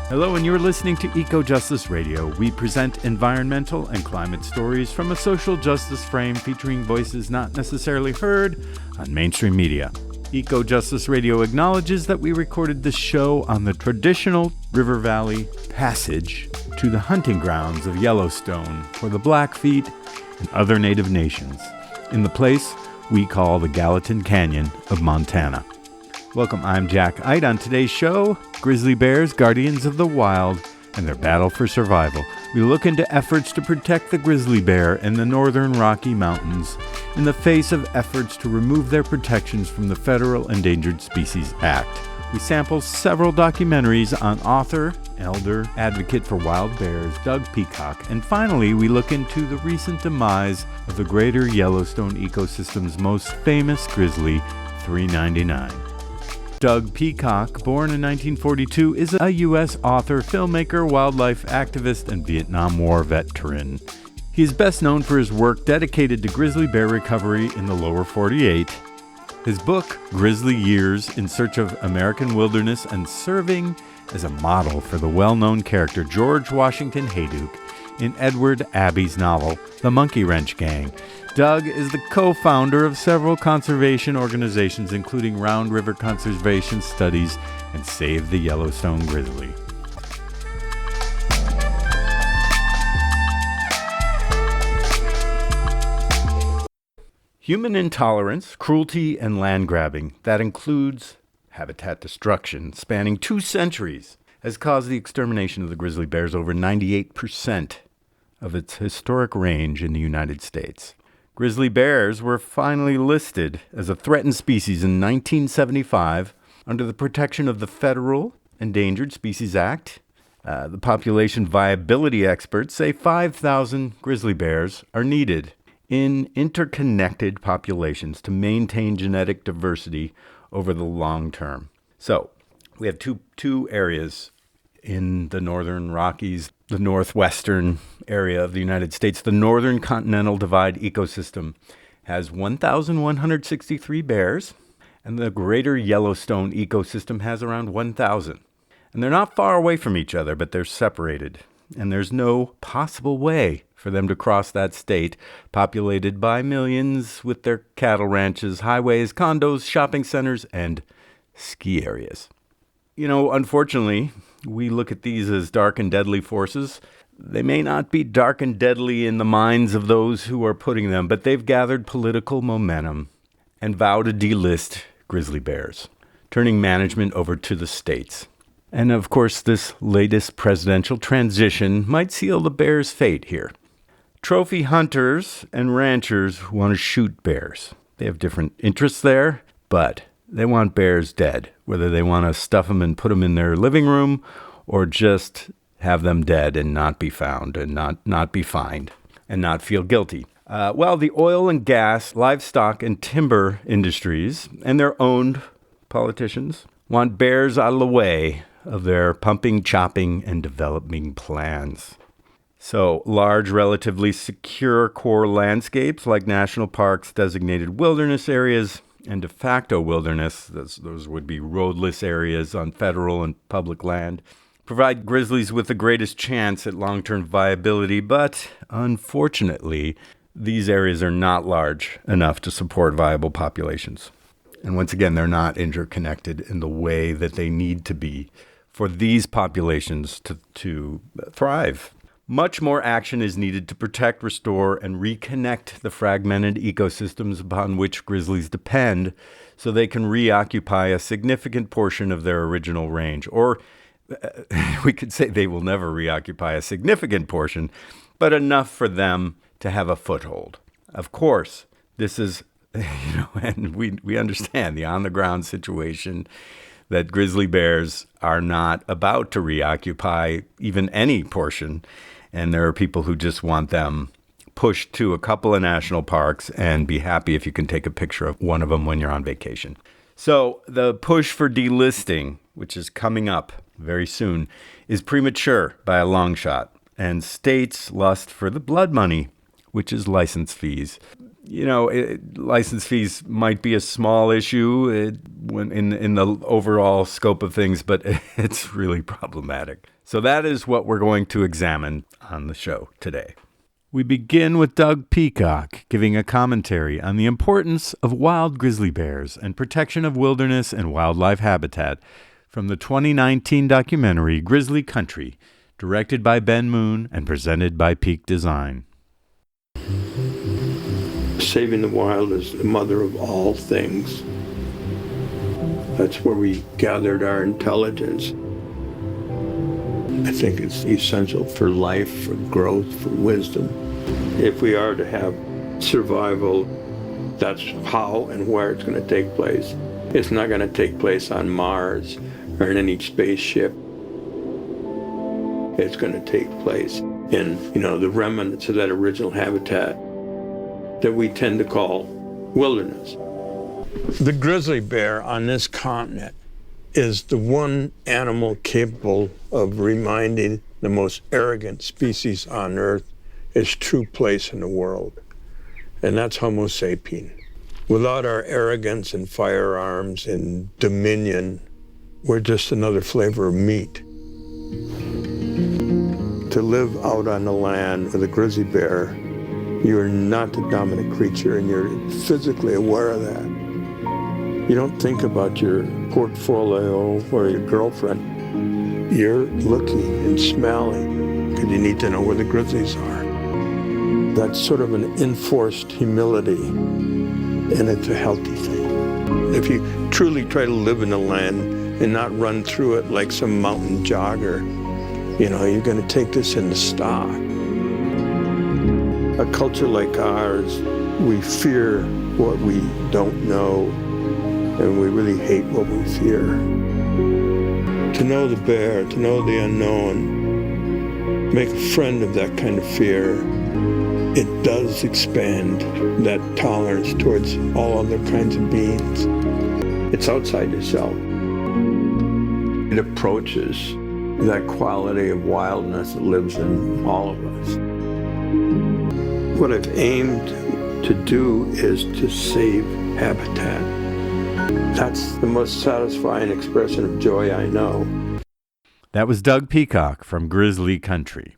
Hello, and you're listening to Eco Justice Radio. We present environmental and climate stories from a social justice frame featuring voices not necessarily heard on mainstream media. Eco Justice Radio acknowledges that we recorded this show on the traditional River Valley passage to the hunting grounds of Yellowstone for the Blackfeet and other native nations, in the place we call the Gallatin Canyon of Montana. Welcome, I'm Jack Ide. On today's show, grizzly bears, guardians of the wild, and their battle for survival. We look into efforts to protect the grizzly bear in the northern Rocky Mountains in the face of efforts to remove their protections from the Federal Endangered Species Act. We sample several documentaries on author, elder, advocate for wild bears, Doug Peacock. And finally, we look into the recent demise of the greater Yellowstone ecosystem's most famous grizzly, 399. Doug Peacock, born in 1942, is a U.S. author, filmmaker, wildlife activist, and Vietnam War veteran. He is best known for his work dedicated to grizzly bear recovery in the lower 48. His book, Grizzly Years in Search of American Wilderness, and serving as a model for the well-known character George Washington Hayduke in Edward Abbey's novel, The Monkey Wrench Gang. Doug is the co-founder of several conservation organizations, including Round River Conservation Studies and Save the Yellowstone Grizzly. Human intolerance, cruelty, and land grabbing, that includes habitat destruction spanning 2 centuries, has caused the extermination of the grizzly bears over 98% of its historic range in the United States. Grizzly bears were finally listed as a threatened species in 1975 under the protection of the Federal Endangered Species Act. The population viability experts say 5,000 grizzly bears are needed in interconnected populations to maintain genetic diversity over the long term. So we have two areas in the northern Rockies, the northwestern area of the United States. The northern continental divide ecosystem has 1,163 bears, and the greater Yellowstone ecosystem has around 1,000. And they're not far away from each other, but they're separated. And there's no possible way for them to cross that state, populated by millions with their cattle ranches, highways, condos, shopping centers, and ski areas. You know, unfortunately, we look at these as dark and deadly forces. They may not be dark and deadly in the minds of those who are putting them, but they've gathered political momentum and vow to delist grizzly bears, turning management over to the states. And of course, this latest presidential transition might seal the bears' fate here. Trophy hunters and ranchers want to shoot bears. They have different interests there, but they want bears dead, whether they want to stuff them and put them in their living room or just have them dead and not be found and not be fined and not feel guilty. The oil and gas, livestock, and timber industries and their owned politicians want bears out of the way of their pumping, chopping, and developing plans. So large, relatively secure core landscapes like national parks, designated wilderness areas, and de facto wilderness, those would be roadless areas on federal and public land, provide grizzlies with the greatest chance at long-term viability, but unfortunately, these areas are not large enough to support viable populations. And once again, they're not interconnected in the way that they need to be for these populations to thrive. Much more action is needed to protect, restore, and reconnect the fragmented ecosystems upon which grizzlies depend so they can reoccupy a significant portion of their original range. Or we could say they will never reoccupy a significant portion, but enough for them to have a foothold. Of course, this is, and we understand the on-the-ground situation that grizzly bears are not about to reoccupy even any portion. And there are people who just want them pushed to a couple of national parks and be happy if you can take a picture of one of them when you're on vacation. So the push for delisting, which is coming up very soon, is premature by a long shot. And states lust for the blood money, which is license fees. License fees might be a small issue when in the overall scope of things, but it's really problematic. So that is what we're going to examine on the show today. We begin with Doug Peacock giving a commentary on the importance of wild grizzly bears and protection of wilderness and wildlife habitat from the 2019 documentary Grizzly Country, directed by Ben Moon and presented by Peak Design. Saving the wild is the mother of all things. That's where we gathered our intelligence. I think it's essential for life, for growth, for wisdom. If we are to have survival, that's how and where it's going to take place. It's not going to take place on Mars or in any spaceship. It's going to take place in, the remnants of that original habitat that we tend to call wilderness. The grizzly bear on this continent is the one animal capable of reminding the most arrogant species on Earth its true place in the world. And that's Homo sapien. Without our arrogance and firearms and dominion, we're just another flavor of meat. To live out on the land with a grizzly bear, you're not the dominant creature, and you're physically aware of that. You don't think about your portfolio or your girlfriend. You're looking and smelling because you need to know where the grizzlies are. That's sort of an enforced humility, and it's a healthy thing. If you truly try to live in the land and not run through it like some mountain jogger, you're going to take this into stock. A culture like ours, we fear what we don't know, and we really hate what we fear. To know the bear, to know the unknown, make a friend of that kind of fear, it does expand that tolerance towards all other kinds of beings. It's outside yourself. It approaches that quality of wildness that lives in all of us. What I've aimed to do is to save habitat. That's the most satisfying expression of joy I know. That was Doug Peacock from Grizzly Country.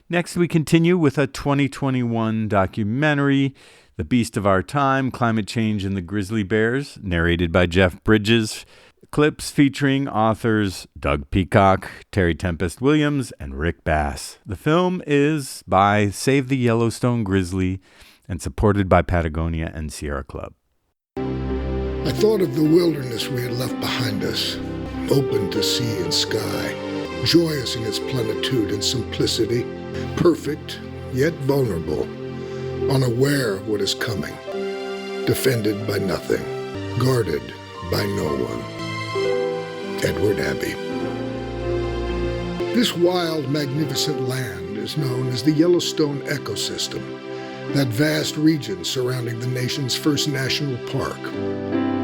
Next, we continue with a 2021 documentary, The Beast of Our Time, Climate Change and the Grizzly Bears, narrated by Jeff Bridges. Clips featuring authors Doug Peacock, Terry Tempest Williams, and Rick Bass. The film is by Save the Yellowstone Grizzly and supported by Patagonia and Sierra Club. I thought of the wilderness we had left behind us, open to sea and sky, joyous in its plenitude and simplicity, perfect yet vulnerable, unaware of what is coming, defended by nothing, guarded by no one. Edward Abbey. This wild, magnificent land is known as the Yellowstone ecosystem, that vast region surrounding the nation's first national park.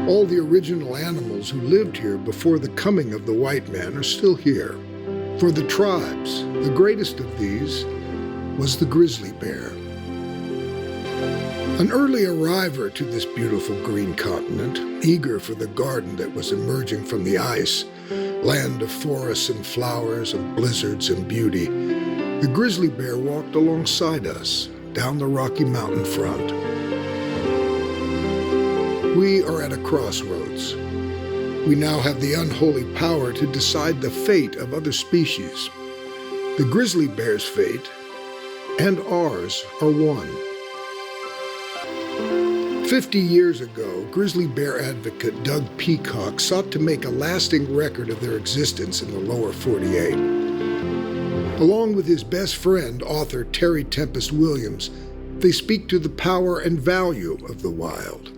All the original animals who lived here before the coming of the white man are still here. For the tribes, the greatest of these was the grizzly bear. An early arriver to this beautiful green continent, eager for the garden that was emerging from the ice, land of forests and flowers, of blizzards and beauty, the grizzly bear walked alongside us down the Rocky Mountain front. We are at a crossroads. We now have the unholy power to decide the fate of other species. The grizzly bear's fate and ours are one. 50 years ago, grizzly bear advocate Doug Peacock sought to make a lasting record of their existence in the lower 48. Along with his best friend, author Terry Tempest Williams, they speak to the power and value of the wild.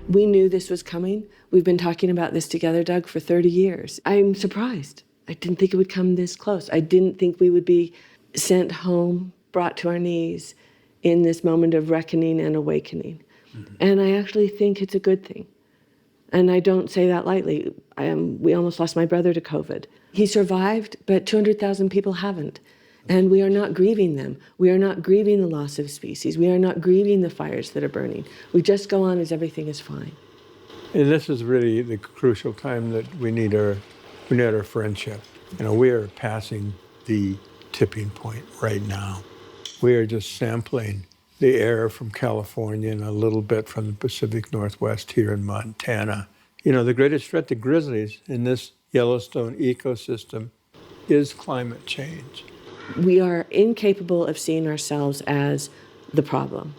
We knew this was coming. We've been talking about this together, Doug, for 30 years. I'm surprised. I didn't think it would come this close. I didn't think we would be sent home, brought to our knees in this moment of reckoning and awakening. Mm-hmm. And I actually think it's a good thing. And I don't say that lightly. We almost lost my brother to COVID. He survived, but 200,000 people haven't. And we are not grieving them. We are not grieving the loss of species. We are not grieving the fires that are burning. We just go on as everything is fine. And this is really the crucial time that we need our We need our friendship. We are passing the tipping point right now. We are just sampling the air from California and a little bit from the Pacific Northwest here in Montana. The greatest threat to grizzlies in this Yellowstone ecosystem is climate change. We are incapable of seeing ourselves as the problem.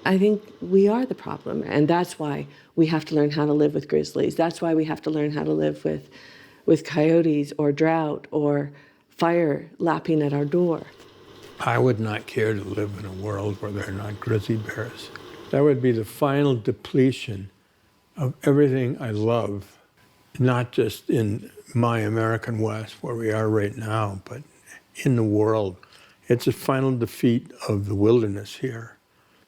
I think we are the problem, and that's why we have to learn how to live with grizzlies. That's why we have to learn how to live with coyotes or drought or fire lapping at our door. I would not care to live in a world where there are not grizzly bears. That would be the final depletion of everything I love, not just in my American West, where we are right now, but in the world. It's a final defeat of the wilderness here.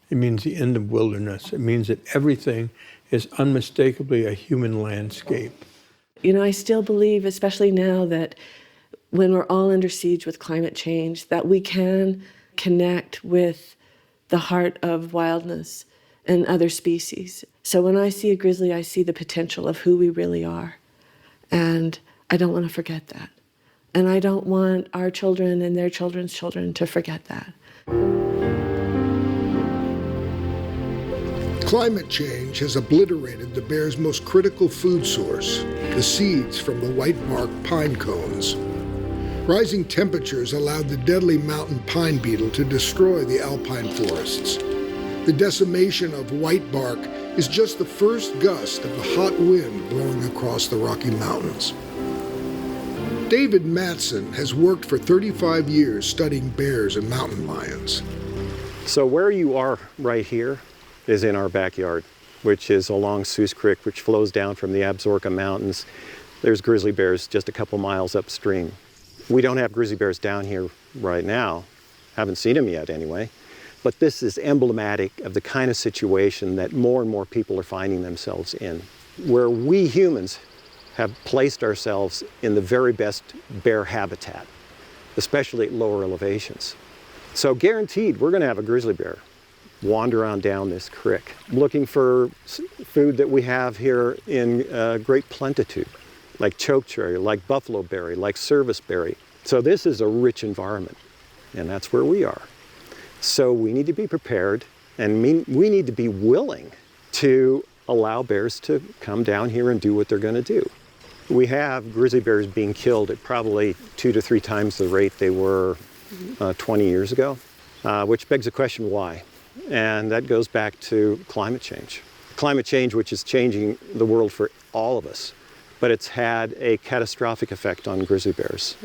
It means the end of wilderness. It means that everything is unmistakably a human landscape. I still believe, especially now, that when we're all under siege with climate change, that we can connect with the heart of wildness and other species. So when I see a grizzly, I see the potential of who we really are. And I don't want to forget that. And I don't want our children and their children's children to forget that. Climate change has obliterated the bear's most critical food source, the seeds from the white-bark pine cones. Rising temperatures allowed the deadly mountain pine beetle to destroy the alpine forests. The decimation of whitebark is just the first gust of the hot wind blowing across the Rocky Mountains. David Mattson has worked for 35 years studying bears and mountain lions. So where you are right here is in our backyard, which is along Seuss Creek, which flows down from the Absaroka Mountains. There's grizzly bears just a couple miles upstream. We don't have grizzly bears down here right now. Haven't seen them yet anyway. But this is emblematic of the kind of situation that more and more people are finding themselves in, where we humans have placed ourselves in the very best bear habitat, especially at lower elevations. So guaranteed, we're going to have a grizzly bear wander on down this creek, looking for food that we have here in great plenitude, like chokecherry, like buffalo berry, like serviceberry. So this is a rich environment, and that's where we are. So we need to be prepared, and we need to be willing to allow bears to come down here and do what they're going to do. We have grizzly bears being killed at probably 2 to 3 times the rate they were 20 years ago, which begs the question, why? And that goes back to climate change. Climate change, which is changing the world for all of us, but it's had a catastrophic effect on grizzly bears,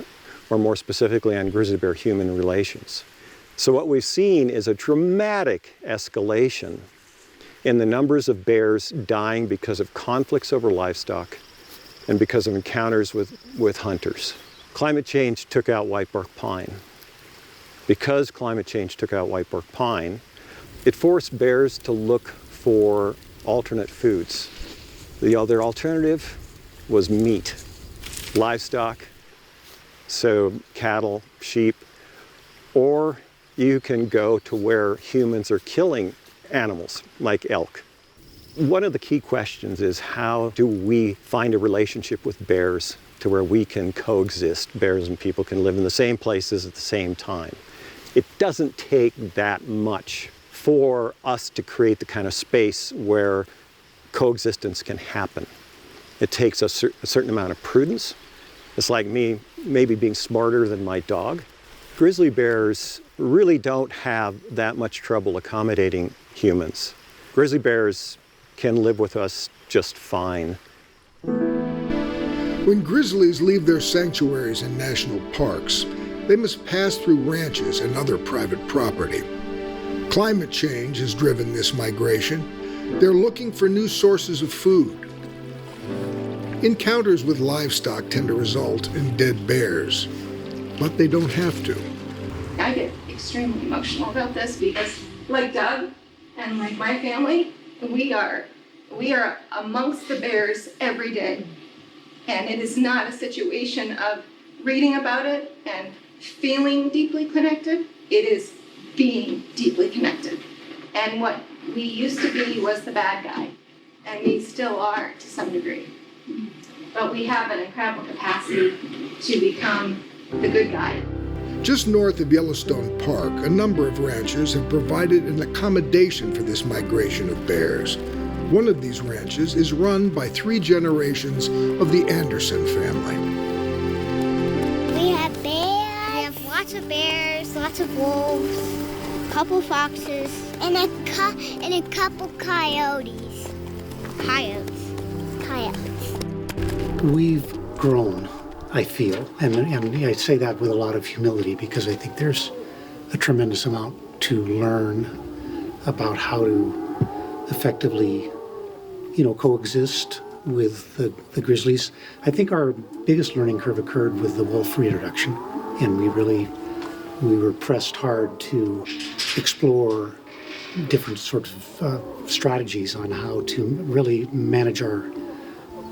or more specifically on grizzly bear-human relations. So what we've seen is a dramatic escalation in the numbers of bears dying because of conflicts over livestock and because of encounters with hunters. Climate change took out whitebark pine. Because climate change took out whitebark pine, it forced bears to look for alternate foods. The other alternative was meat, livestock, so cattle, sheep, or you can go to where humans are killing animals like elk. One of the key questions is, how do we find a relationship with bears to where we can coexist, bears and people can live in the same places at the same time? It doesn't take that much for us to create the kind of space where coexistence can happen. It takes a certain amount of prudence. It's like me maybe being smarter than my dog. Grizzly bears really don't have that much trouble accommodating humans. Grizzly bears can live with us just fine. When grizzlies leave their sanctuaries in national parks, they must pass through ranches and other private property. Climate change has driven this migration. They're looking for new sources of food. Encounters with livestock tend to result in dead bears, but they don't have to. I get extremely emotional about this because, like Doug and like my family, we are amongst the bears every day. And it is not a situation of reading about it and feeling deeply connected. It is being deeply connected. And what we used to be was the bad guy, and we still are to some degree. but we have an incredible capacity to become the good guy. Just north of Yellowstone Park, a number of ranchers have provided an accommodation for this migration of bears. One of these ranches is run by 3 generations of the Anderson family. We have bears. We have lots of bears, lots of wolves, a couple foxes, and a couple coyotes. Coyotes. We've grown, I feel, and I say that with a lot of humility because I think there's a tremendous amount to learn about how to effectively, coexist with the grizzlies. I think our biggest learning curve occurred with the wolf reintroduction, and we were pressed hard to explore different sorts of strategies on how to really manage our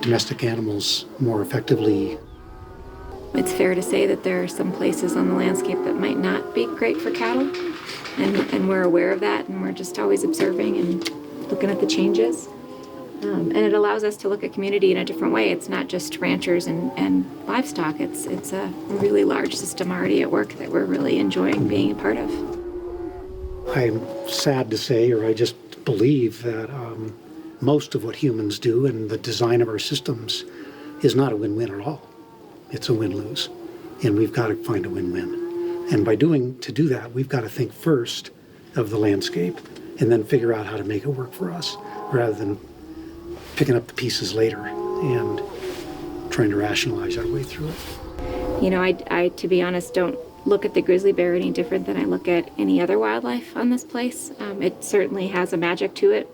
domestic animals more effectively. It's fair to say that there are some places on the landscape that might not be great for cattle, and we're aware of that, and we're just always observing and looking at the changes. And it allows us to look at community in a different way. It's not just ranchers and livestock. It's a really large system already at work that we're really enjoying being a part of. I'm sad to say, or I just believe that most of what humans do and the design of our systems is not a win-win at all. It's a win-lose, and we've got to find a win-win. And to do that, we've got to think first of the landscape and then figure out how to make it work for us, rather than picking up the pieces later and trying to rationalize our way through it. I to be honest, don't look at the grizzly bear any different than I look at any other wildlife on this place. It certainly has a magic to it,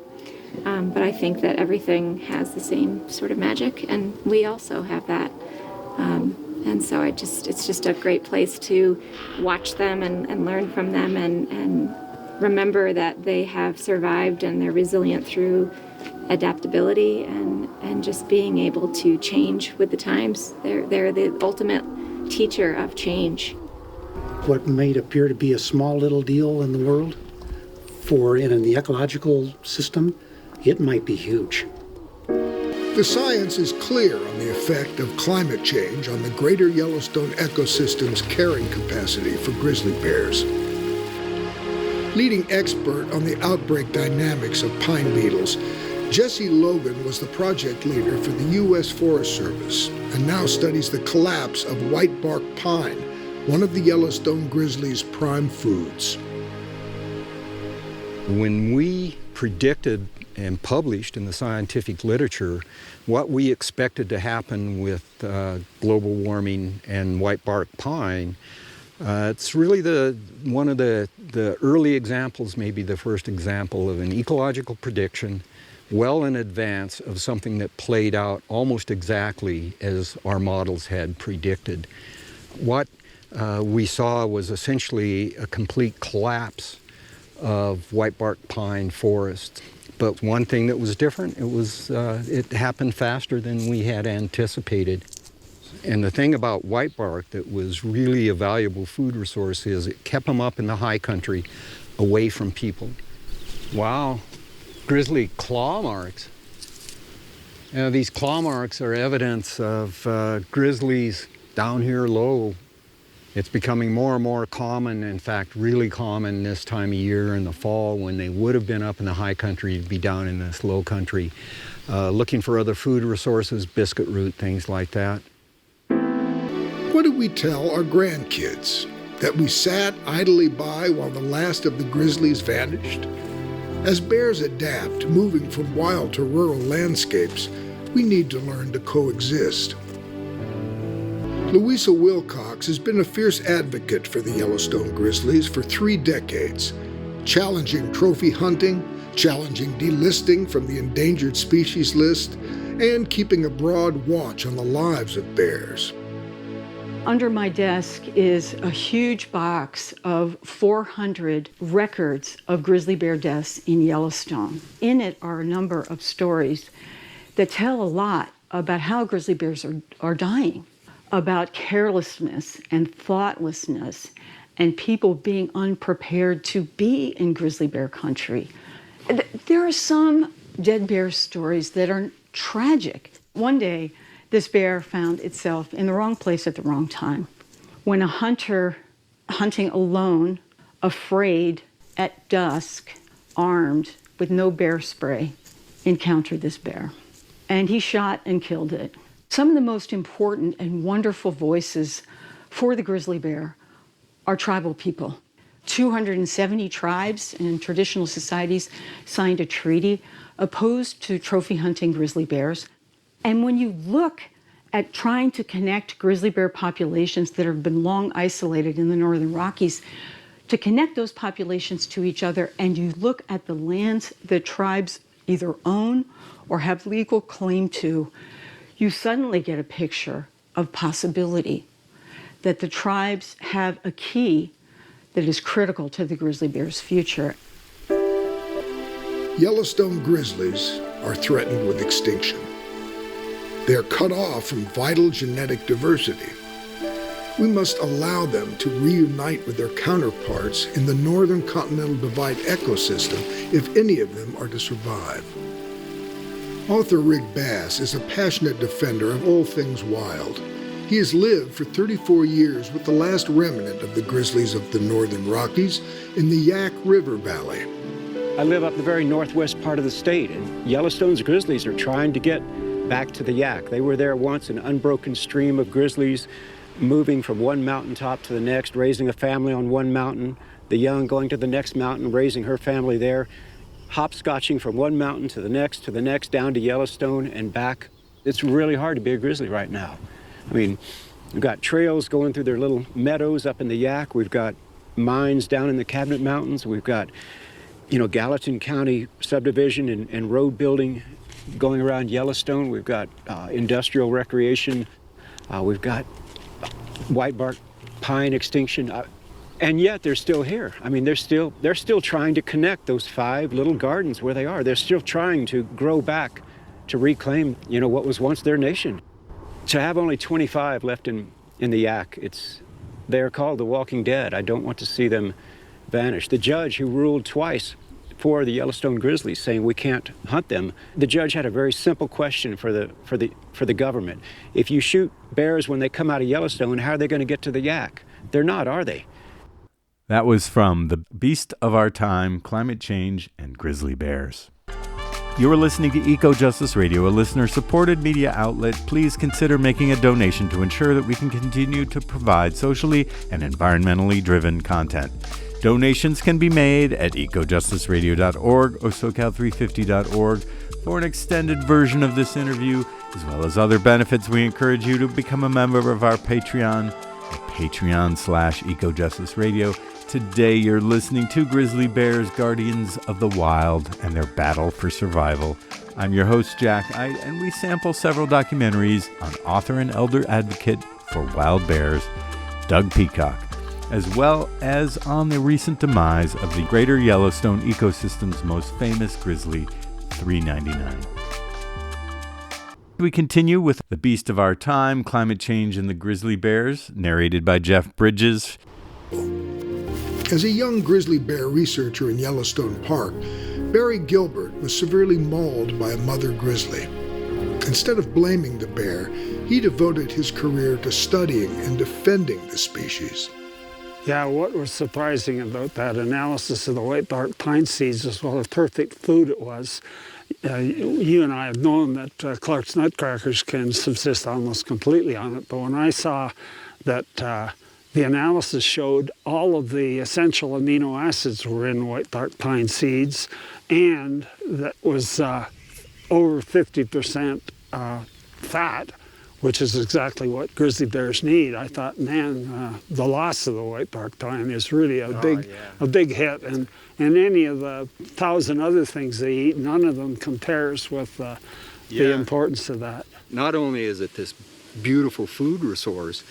but I think that everything has the same sort of magic, and we also have that. And so it's just a great place to watch them and learn from them and remember that they have survived and they're resilient through adaptability and just being able to change with the times. They're the ultimate teacher of change. What might appear to be a small little deal in the world, in the ecological system, it might be huge. The science is clear on the effect of climate change on the greater Yellowstone ecosystem's carrying capacity for grizzly bears. Leading expert on the outbreak dynamics of pine beetles, Jesse Logan was the project leader for the U.S. Forest Service and now studies the collapse of whitebark pine, one of the Yellowstone grizzly's prime foods. When we predicted and published in the scientific literature what we expected to happen with global warming and whitebark pine, it's really one of the early examples, maybe the first example of an ecological prediction well in advance of something that played out almost exactly as our models had predicted. What we saw was essentially a complete collapse of whitebark pine forests. But one thing that was different, it happened faster than we had anticipated. And the thing about whitebark that was really a valuable food resource is it kept them up in the high country, away from people. Wow, grizzly claw marks. These claw marks are evidence of grizzlies down here low. It's becoming more and more common, in fact, really common this time of year in the fall when they would have been up in the high country to be down in this low country, looking for other food resources, biscuit root, things like that. What do we tell our grandkids? That we sat idly by while the last of the grizzlies vanished? As bears adapt, moving from wild to rural landscapes, we need to learn to coexist. Louisa Wilcox has been a fierce advocate for the Yellowstone grizzlies for 3 decades, challenging trophy hunting, challenging delisting from the endangered species list, and keeping a broad watch on the lives of bears. Under my desk is a huge box of 400 records of grizzly bear deaths in Yellowstone. In it are a number of stories that tell a lot about how grizzly bears are dying, about carelessness and thoughtlessness and people being unprepared to be in grizzly bear country. There are some dead bear stories that are tragic. One day, This bear found itself in the wrong place at the wrong time. When a hunter hunting alone, afraid, at dusk, armed, with no bear spray, encountered this bear. And he shot and killed it. Some of the most important and wonderful voices for the grizzly bear are tribal people. 270 tribes and traditional societies signed a treaty opposed to trophy hunting grizzly bears. And when you look at trying to connect grizzly bear populations that have been long isolated in the Northern Rockies, to connect those populations to each other, and you look at the lands that tribes either own or have legal claim to, you suddenly get a picture of possibility, that the tribes have a key that is critical to the grizzly bear's future. Yellowstone grizzlies are threatened with extinction. They are cut off from vital genetic diversity. We must allow them to reunite with their counterparts in the Northern Continental Divide ecosystem if any of them are to survive. Author Rick Bass is a passionate defender of all things wild. He has lived for 34 years with the last remnant of the grizzlies of the Northern Rockies in the Yak River Valley. I live up the very northwest part of the state, and Yellowstone's grizzlies are trying to get back to the Yak. They were there once, an unbroken stream of grizzlies moving from one mountaintop to the next, raising a family on one mountain, the young going to the next mountain, raising her family there, hopscotching from one mountain to the next, down to Yellowstone and back. It's really hard to be a grizzly right now. I mean, we've got trails going through their little meadows up in the Yak. We've got mines down in the Cabinet Mountains. We've got, Gallatin County subdivision and road building going around Yellowstone. We've got industrial recreation. We've got white bark pine extinction. And yet they're still here. I mean, they're still trying to connect those 5 little gardens where they are. They're still trying to grow back to reclaim, what was once their nation. To have only 25 left in the Yak, they're called the Walking Dead. I don't want to see them vanish. The judge who ruled twice for the Yellowstone grizzlies, saying we can't hunt them, the judge had a very simple question for the government. If you shoot bears when they come out of Yellowstone, how are they going to get to the Yak? They're not, are they? That was from The Beast of Our Time, Climate Change and Grizzly Bears. You are listening to Eco Justice Radio, a listener-supported media outlet. Please consider making a donation to ensure that we can continue to provide socially and environmentally driven content. Donations can be made at ecojusticeradio.org or socal350.org. For an extended version of this interview, as well as other benefits, we encourage you to become a member of our Patreon at patreon.com/ecojusticeradio. Today you're listening to Grizzly Bears, Guardians of the Wild, and their battle for survival. I'm your host, Jack Ide, and we sample several documentaries on author and elder advocate for wild bears, Doug Peacock, as well as on the recent demise of the greater Yellowstone ecosystem's most famous grizzly, 399. We continue with The Beast of Our Time, Climate Change and the Grizzly Bears, narrated by Jeff Bridges. As a young grizzly bear researcher in Yellowstone Park, Barry Gilbert was severely mauled by a mother grizzly. Instead of blaming the bear, he devoted his career to studying and defending the species. Yeah, what was surprising about that analysis of the white bark pine seeds is what a perfect food it was. You and I have known that Clark's nutcrackers can subsist almost completely on it, but when I saw that the analysis showed all of the essential amino acids were in white bark pine seeds, and that was over 50% fat, which is exactly what grizzly bears need. I thought, man, the loss of the white bark pine is really a big hit, and any of the 1,000 other things they eat, none of them compares with the importance of that. Not only is it this beautiful food resource,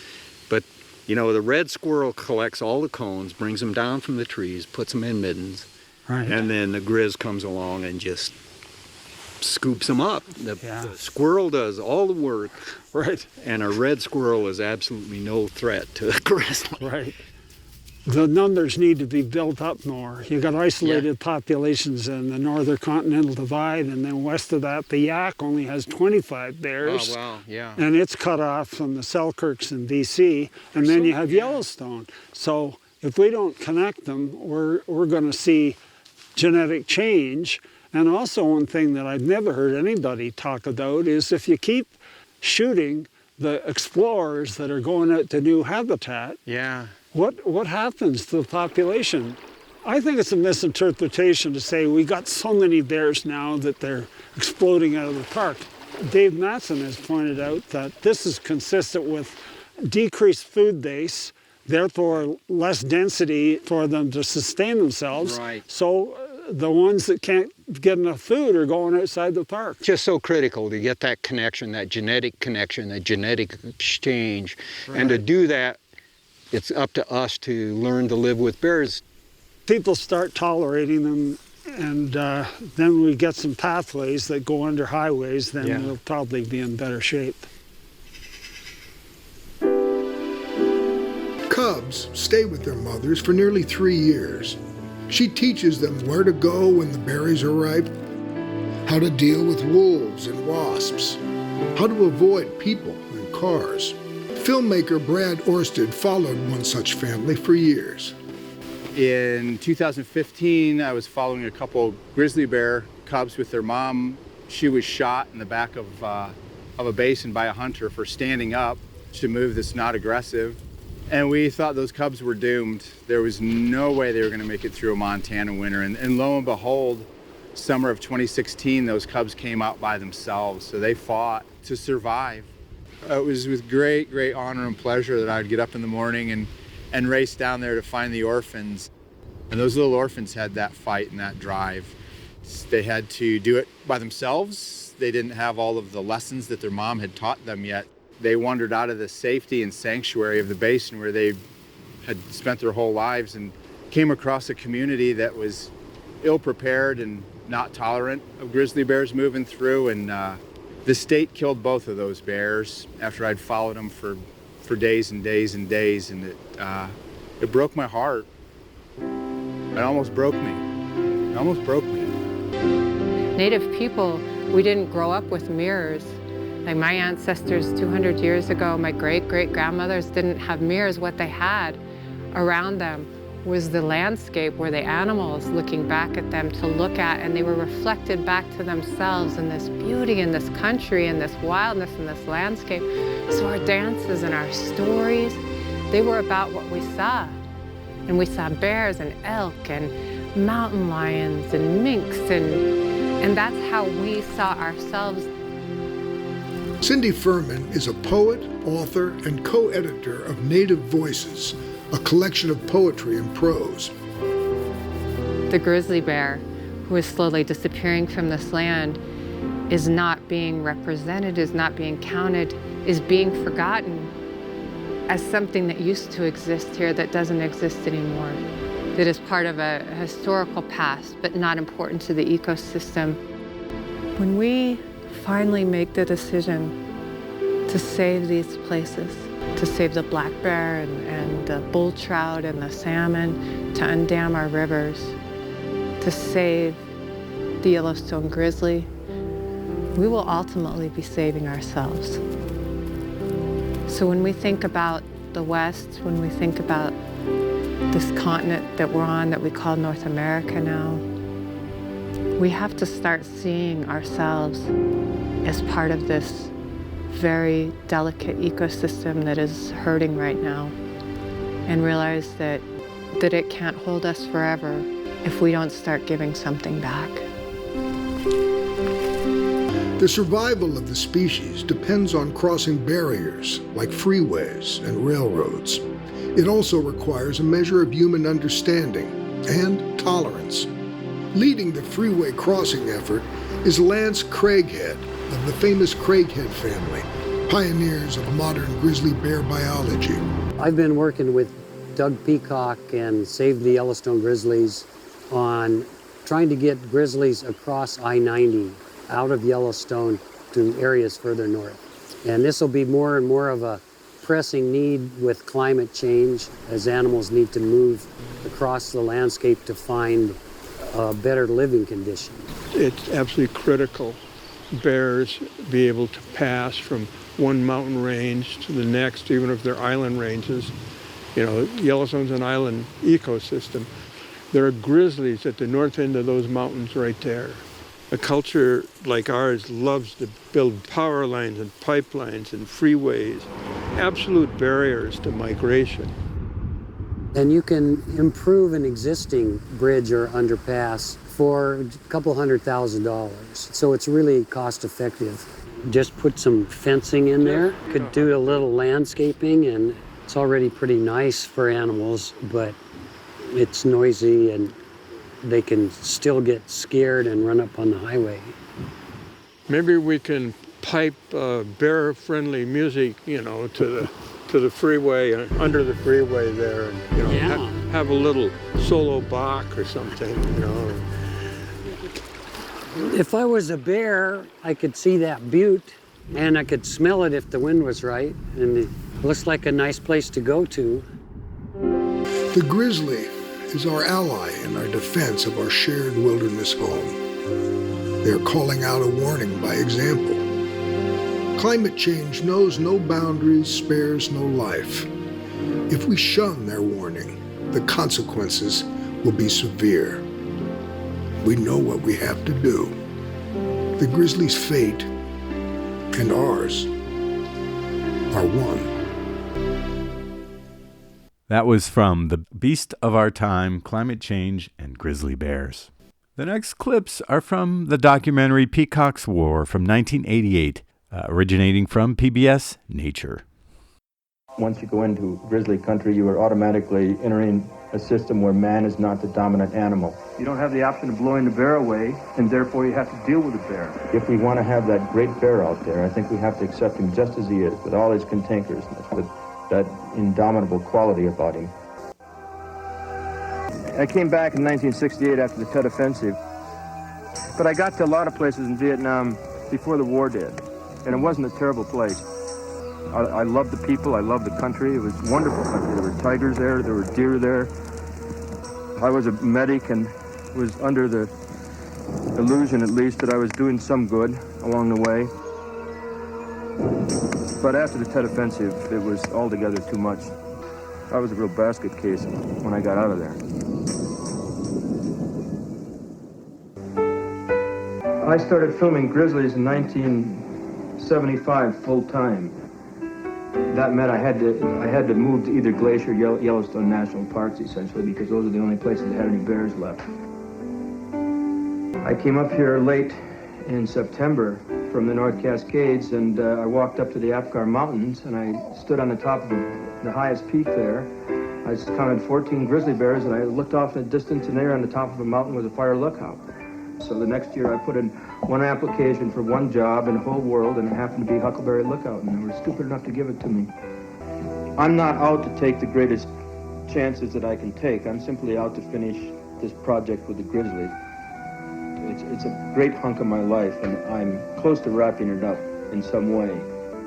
but the red squirrel collects all the cones, brings them down from the trees, puts them in middens, right. And then the grizz comes along and just scoops them up. The squirrel does all the work, right? And a red squirrel is absolutely no threat to a grizzly. Right. the numbers need to be built up more. You got isolated populations in the northern continental divide, and then west of that, the Yak only has 25 bears. Oh, wow, yeah. And it's cut off from the Selkirks in BC, and then you have Yellowstone. So if we don't connect them, we're going to see genetic change. And also one thing that I've never heard anybody talk about is if you keep shooting the explorers that are going out to new habitat, what happens to the population? I think it's a misinterpretation to say we got so many bears now that they're exploding out of the park. Dave Matson has pointed out that this is consistent with decreased food base, therefore less density for them to sustain themselves. Right. So the ones that can't get enough food are going outside the park. Just so critical to get that connection, that genetic exchange. Right. And to do that, it's up to us to learn to live with bears. People start tolerating them, and then we get some pathways that go under highways, then we'll probably be in better shape. Cubs stay with their mothers for nearly 3 years. She teaches them where to go when the berries are ripe, how to deal with wolves and wasps, how to avoid people and cars. Filmmaker Brad Orsted followed one such family for years. In 2015, I was following a couple grizzly bear cubs with their mom. She was shot in the back of a basin by a hunter for standing up to move that's not aggressive. And we thought those cubs were doomed. There was no way they were going to make it through a Montana winter. And lo and behold, summer of 2016, those cubs came out by themselves. So they fought to survive. It was with great, great honor and pleasure that I'd get up in the morning and race down there to find the orphans. And those little orphans had that fight and that drive. They had to do it by themselves. They didn't have all of the lessons that their mom had taught them yet. They wandered out of the safety and sanctuary of the basin where they had spent their whole lives and came across a community that was ill-prepared and not tolerant of grizzly bears moving through. And the state killed both of those bears after I'd followed them for days and days and days. And it broke my heart. It almost broke me. It almost broke me. Native people, we didn't grow up with mirrors. Like my ancestors 200 years ago, my great-great-grandmothers didn't have mirrors. What they had around them was the landscape, were the animals looking back at them to look at, and they were reflected back to themselves in this beauty, in this country, in this wildness, in this landscape. So our dances and our stories, they were about what we saw. And we saw bears and elk and mountain lions and minks, and that's how we saw ourselves. Cindy Furman is a poet, author, and co-editor of Native Voices, a collection of poetry and prose. The grizzly bear, who is slowly disappearing from this land, is not being represented, is not being counted, is being forgotten as something that used to exist here that doesn't exist anymore, that is part of a historical past, but not important to the ecosystem. When we finally make the decision to save these places, to save the black bear and the bull trout and the salmon, to undam our rivers, to save the Yellowstone grizzly, we will ultimately be saving ourselves. So when we think about the West, when we think about this continent that we're on that we call North America now, we have to start seeing ourselves as part of this very delicate ecosystem that is hurting right now, and realize that it can't hold us forever if we don't start giving something back. The survival of the species depends on crossing barriers like freeways and railroads. It also requires a measure of human understanding and tolerance. Leading the freeway crossing effort is Lance Craighead of the famous Craighead family, pioneers of modern grizzly bear biology. I've been working with Doug Peacock and Save the Yellowstone Grizzlies on trying to get grizzlies across I-90 out of Yellowstone to areas further north. And this will be more and more of a pressing need with climate change, as animals need to move across the landscape to find better living conditions. It's absolutely critical bears be able to pass from one mountain range to the next, even if they're island ranges. You know, Yellowstone's an island ecosystem. There are grizzlies at the north end of those mountains right there. A culture like ours loves to build power lines and pipelines and freeways, absolute barriers to migration. And you can improve an existing bridge or underpass for a couple $100,000. So it's really cost effective. Just put some fencing in there, could do a little landscaping, and it's already pretty nice for animals, but it's noisy and they can still get scared and run up on the highway. Maybe we can pipe bear-friendly music, you know, to the freeway, under the freeway there, and you know, have a little solo Bach or something, you know. If I was a bear, I could see that butte and I could smell it if the wind was right, and it looks like a nice place to go to. The grizzly is our ally in our defense of our shared wilderness home. They're calling out a warning by example. Climate change knows no boundaries, spares no life. If we shun their warning, the consequences will be severe. We know what we have to do. The grizzly's fate and ours are one. That was from The Beast of Our Time, Climate Change, and Grizzly Bears. The next clips are from the documentary Peacock's War from 1988, originating from PBS Nature. Once you go into grizzly country, you are automatically entering a system where man is not the dominant animal. You don't have the option of blowing the bear away, and therefore you have to deal with the bear. If we want to have that great bear out there, I think we have to accept him just as he is, with all his cantankerousness, with that indomitable quality about him. I came back in 1968 after the Tet Offensive, but I got to a lot of places in Vietnam before the war did, and it wasn't a terrible place. I loved the people, I loved the country. It was a wonderful country. There were tigers there were deer there. I was a medic and was under the illusion, at least, that I was doing some good along the way. But after the Tet Offensive, it was altogether too much. I was a real basket case when I got out of there. I started filming grizzlies in 1975 full-time. That meant I had to move to either Glacier or Yellowstone National Parks, essentially, because those are the only places that had any bears left. I came up here late in September from the North Cascades, and I walked up to the Apgar Mountains, and I stood on the top of the highest peak there. I counted 14 grizzly bears, and I looked off in the distance, and there on the top of a mountain was a fire lookout. So the next year I put in one application for one job in the whole world, and it happened to be Huckleberry Lookout, and they were stupid enough to give it to me. I'm not out to take the greatest chances that I can take. I'm simply out to finish this project with the Grizzlies. It's a great hunk of my life, and I'm close to wrapping it up in some way.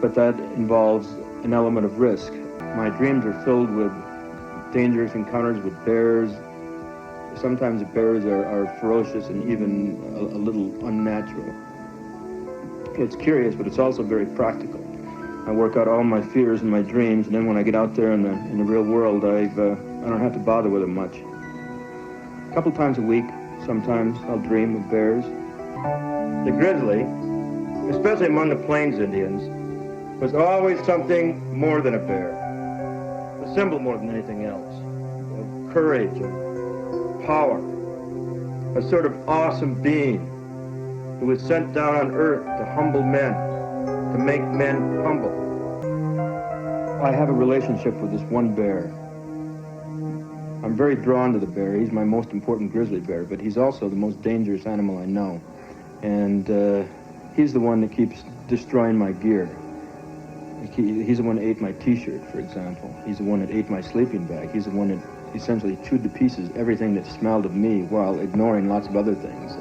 But that involves an element of risk. My dreams are filled with dangerous encounters with bears. Sometimes the bears are ferocious and even a little unnatural. It's curious, but it's also very practical. I work out all my fears and my dreams, and then when I get out there in the real world, I don't have to bother with them much. A couple times a week, sometimes I'll dream of bears. The grizzly, especially among the Plains Indians, was always something more than a bear. A symbol more than anything else. Of courage, of power. A sort of awesome being who was sent down on earth to humble men, to make men humble. I have a relationship with this one bear. I'm very drawn to the bear. He's my most important grizzly bear, but he's also the most dangerous animal I know. And he's the one that keeps destroying my gear. He's the one that ate my t-shirt, for example. He's the one that ate my sleeping bag. He's the one that essentially chewed to pieces everything that smelled of me while ignoring lots of other things.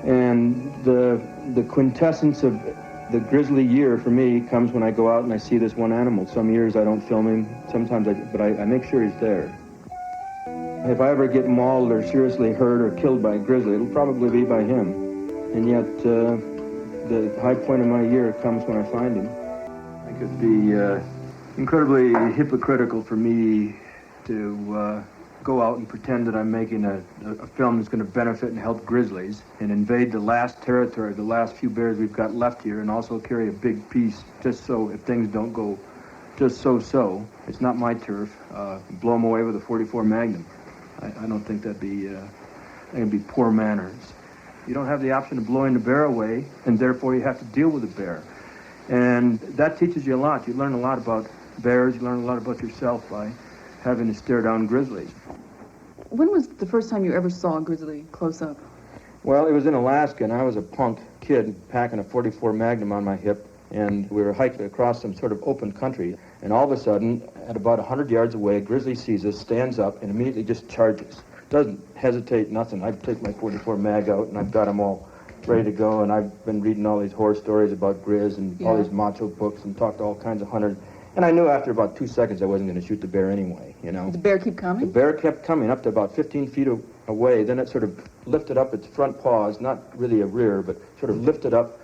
And the quintessence of The grizzly year for me comes when I go out and I see this one animal. Some years I don't film him, sometimes I make sure he's there. If I ever get mauled or seriously hurt or killed by a grizzly, it'll probably be by him. And yet, the high point of my year comes when I find him. I could be incredibly hypocritical for me to go out and pretend that I'm making a film that's going to benefit and help grizzlies and invade the last territory, the last few bears we've got left here, and also carry a big piece just so if things don't go just so. It's not my turf. Blow them away with a .44 Magnum. I don't think that'd be poor manners. You don't have the option of blowing the bear away, and therefore you have to deal with the bear. And that teaches you a lot. You learn a lot about bears. You learn a lot about yourself by having to stare down grizzlies. When was the first time you ever saw a grizzly close up? Well, it was in Alaska, and I was a punk kid packing a .44 Magnum on my hip, and we were hiking across some sort of open country, and all of a sudden, at about 100 yards away, a grizzly sees us, stands up, and immediately just charges. Doesn't hesitate, nothing. I take my .44 mag out, and I've got them all ready to go, and I've been reading all these horror stories about Grizz and all these macho books and talked to all kinds of hunters. And I knew after about 2 seconds I wasn't going to shoot the bear anyway, you know. Did the bear keep coming? The bear kept coming up to about 15 feet away. Then it sort of lifted up its front paws, not really a rear, but sort of lifted up,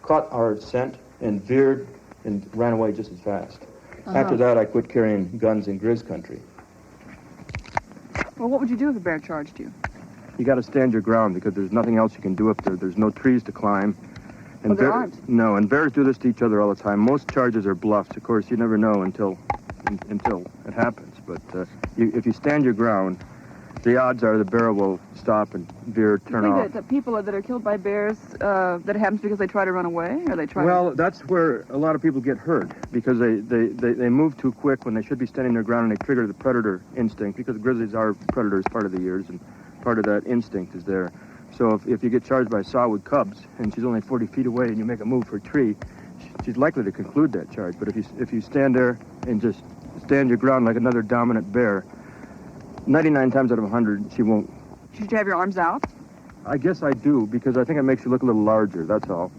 caught our scent, and veered and ran away just as fast. After that, I quit carrying guns in Grizz country. Well, what would you do if a bear charged you? You got to stand your ground because there's nothing else you can do up there. There's no trees to climb. And there aren't? No, and bears do this to each other all the time. Most charges are bluffs. Of course, you never know until it happens. But if you stand your ground, the odds are the bear will stop and veer, turn off. Do you think that people that are killed by bears, that happens because they try to run away, or they try? Well, that's where a lot of people get hurt because they move too quick when they should be standing their ground, and they trigger the predator instinct because grizzlies are predators part of the years, and part of that instinct is there. So if you get charged by a saw with cubs and she's only 40 feet away and you make a move for a tree, she's likely to conclude that charge. But if you stand there and just stand your ground like another dominant bear, 99 times out of 100 she won't. Should you have your arms out? I guess I do because I think it makes you look a little larger. That's all.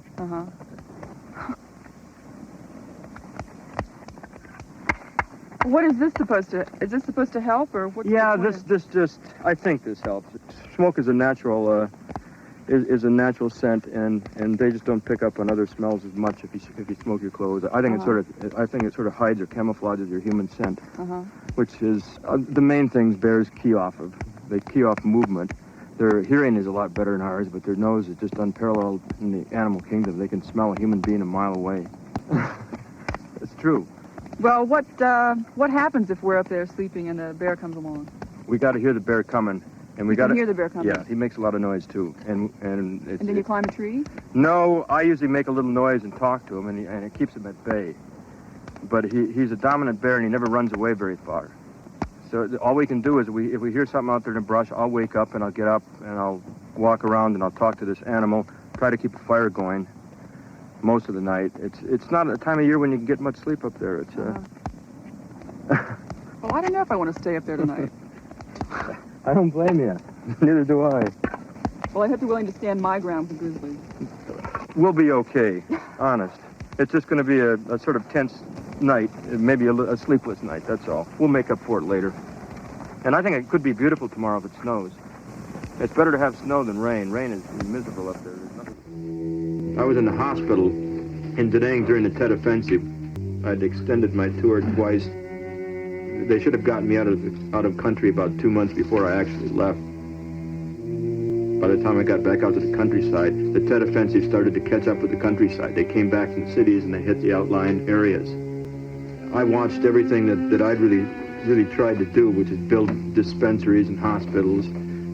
What is this supposed to? Is this supposed to help or what? Yeah, this just. I think this helps. Smoke is a natural. Is a natural scent, and they just don't pick up on other smells as much if you smoke your clothes. I think it sort of hides or camouflages your human scent, which is the main things bears key off of. They key off movement. Their hearing is a lot better than ours, but their nose is just unparalleled in the animal kingdom. They can smell a human being a mile away. It's true. Well, what happens if we're up there sleeping and a bear comes along? We got to hear the bear coming. And we got to hear the bear coming. Yeah, he makes a lot of noise too, and then you climb a tree. No, I usually make a little noise and talk to him, and it keeps him at bay. But he's a dominant bear, and he never runs away very far. So all we can do is if we hear something out there in the brush, I'll wake up and I'll get up and I'll walk around and I'll talk to this animal, try to keep a fire going. Most of the night, it's not a time of year when you can get much sleep up there. It's Well, I don't know if I want to stay up there tonight. I don't blame you. Neither do I. Well, I have to be willing to stand my ground for grizzlies. We'll be okay, honest. It's just going to be a sort of tense night, maybe a sleepless night, that's all. We'll make up for it later. And I think it could be beautiful tomorrow if it snows. It's better to have snow than rain. Rain is miserable up there. I was in the hospital in Da Nang during the Tet Offensive. I'd extended my tour twice. They should have gotten me out of country about 2 months before I actually left. By the time I got back out to the countryside, the Tet Offensive started to catch up with the countryside. They came back from the cities and they hit the outlying areas. I watched everything that I'd really tried to do, which is build dispensaries and hospitals,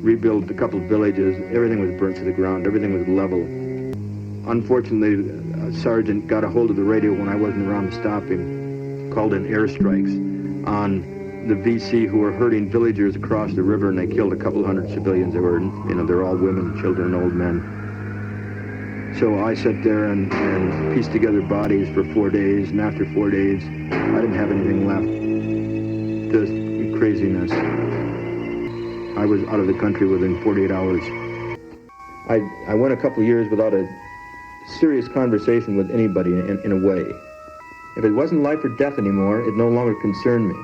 rebuild a couple of villages. Everything was burnt to the ground. Everything was level. Unfortunately, a sergeant got a hold of the radio when I wasn't around to stop him, called in airstrikes on the VC who were herding villagers across the river, and they killed a couple hundred civilians. They're all women, children, old men. So I sat there and pieced together bodies for 4 days, and after 4 days, I didn't have anything left. Just craziness. I was out of the country within 48 hours. I went a couple years without a serious conversation with anybody in a way. If it wasn't life or death anymore, it no longer concerned me.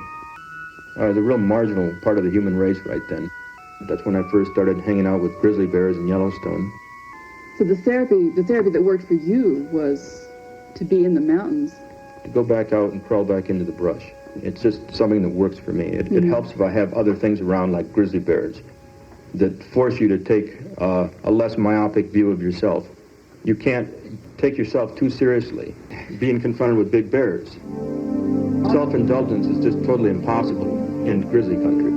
I was a real marginal part of the human race right then. That's when I first started hanging out with grizzly bears in Yellowstone. So the therapy that worked for you was to be in the mountains. To go back out and crawl back into the brush. It's just something that works for me. It helps if I have other things around like grizzly bears that force you to take a less myopic view of yourself. You can't take yourself too seriously, being confronted with big bears. Self-indulgence is just totally impossible in grizzly country.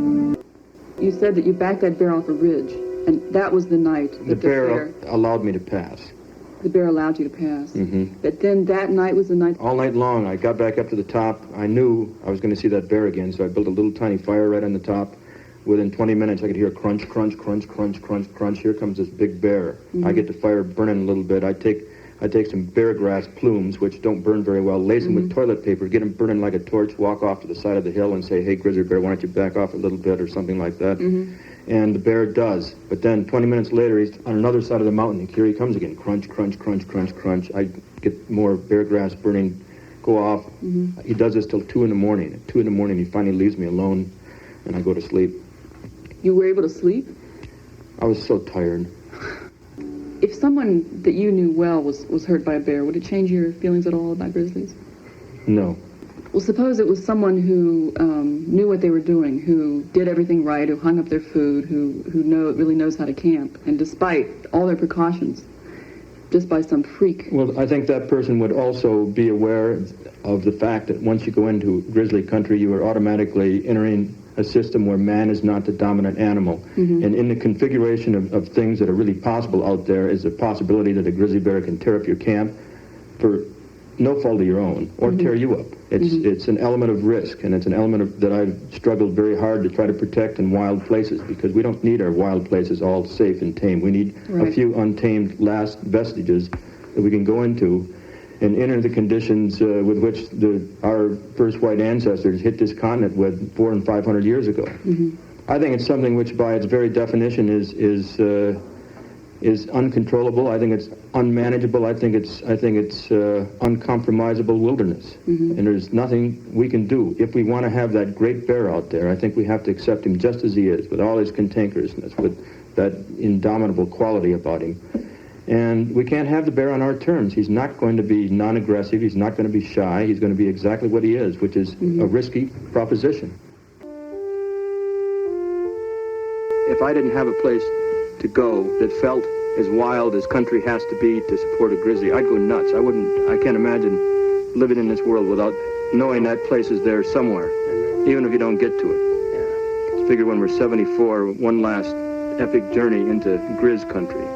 You said that you backed that bear off a ridge, and that was the night that the bear allowed me to pass. The bear allowed you to pass. But then that night was the night... All night long, I got back up to the top. I knew I was going to see that bear again, so I built a little tiny fire right on the top. Within 20 minutes, I could hear crunch, crunch, crunch, crunch, crunch, crunch. Here comes this big bear. I get the fire burning a little bit. I take some bear grass plumes, which don't burn very well, lace them with toilet paper, get them burning like a torch, walk off to the side of the hill and say, hey, grizzly bear, why don't you back off a little bit or something like that. And the bear does. But then 20 minutes later, he's on another side of the mountain, and here he comes again. Crunch, crunch, crunch, crunch, crunch. I get more bear grass burning, go off. He does this till 2 in the morning. At 2 in the morning, he finally leaves me alone, and I go to sleep. You were able to sleep? I was so tired. If someone that you knew well was hurt by a bear, would it change your feelings at all about grizzlies? No. Well, suppose it was someone who knew what they were doing, who did everything right, who hung up their food, who really knows how to camp, and despite all their precautions, just by some freak. Well, I think that person would also be aware of the fact that once you go into grizzly country, you are automatically entering a system where man is not the dominant animal. And in the configuration of things that are really possible out there is the possibility that a grizzly bear can tear up your camp for no fault of your own, or tear you up. It's an element of risk, and it's an element that I've struggled very hard to try to protect in wild places, because we don't need our wild places all safe and tame. We need a few untamed last vestiges that we can go into and enter the conditions with which our first white ancestors hit this continent with 400 and 500 years ago. I think it's something which, by its very definition, is uncontrollable. I think it's unmanageable. I think it's uncompromisable wilderness. And there's nothing we can do. If we want to have that great bear out there, I think we have to accept him just as he is, with all his cantankerousness, with that indomitable quality about him. And we can't have the bear on our terms. He's not going to be non-aggressive. He's not going to be shy. He's going to be exactly what he is, which is a risky proposition. If I didn't have a place to go that felt as wild as country has to be to support a grizzly, I'd go nuts. I can't imagine living in this world without knowing that place is there somewhere, even if you don't get to it. Just figure when we're 74, one last epic journey into Grizz country.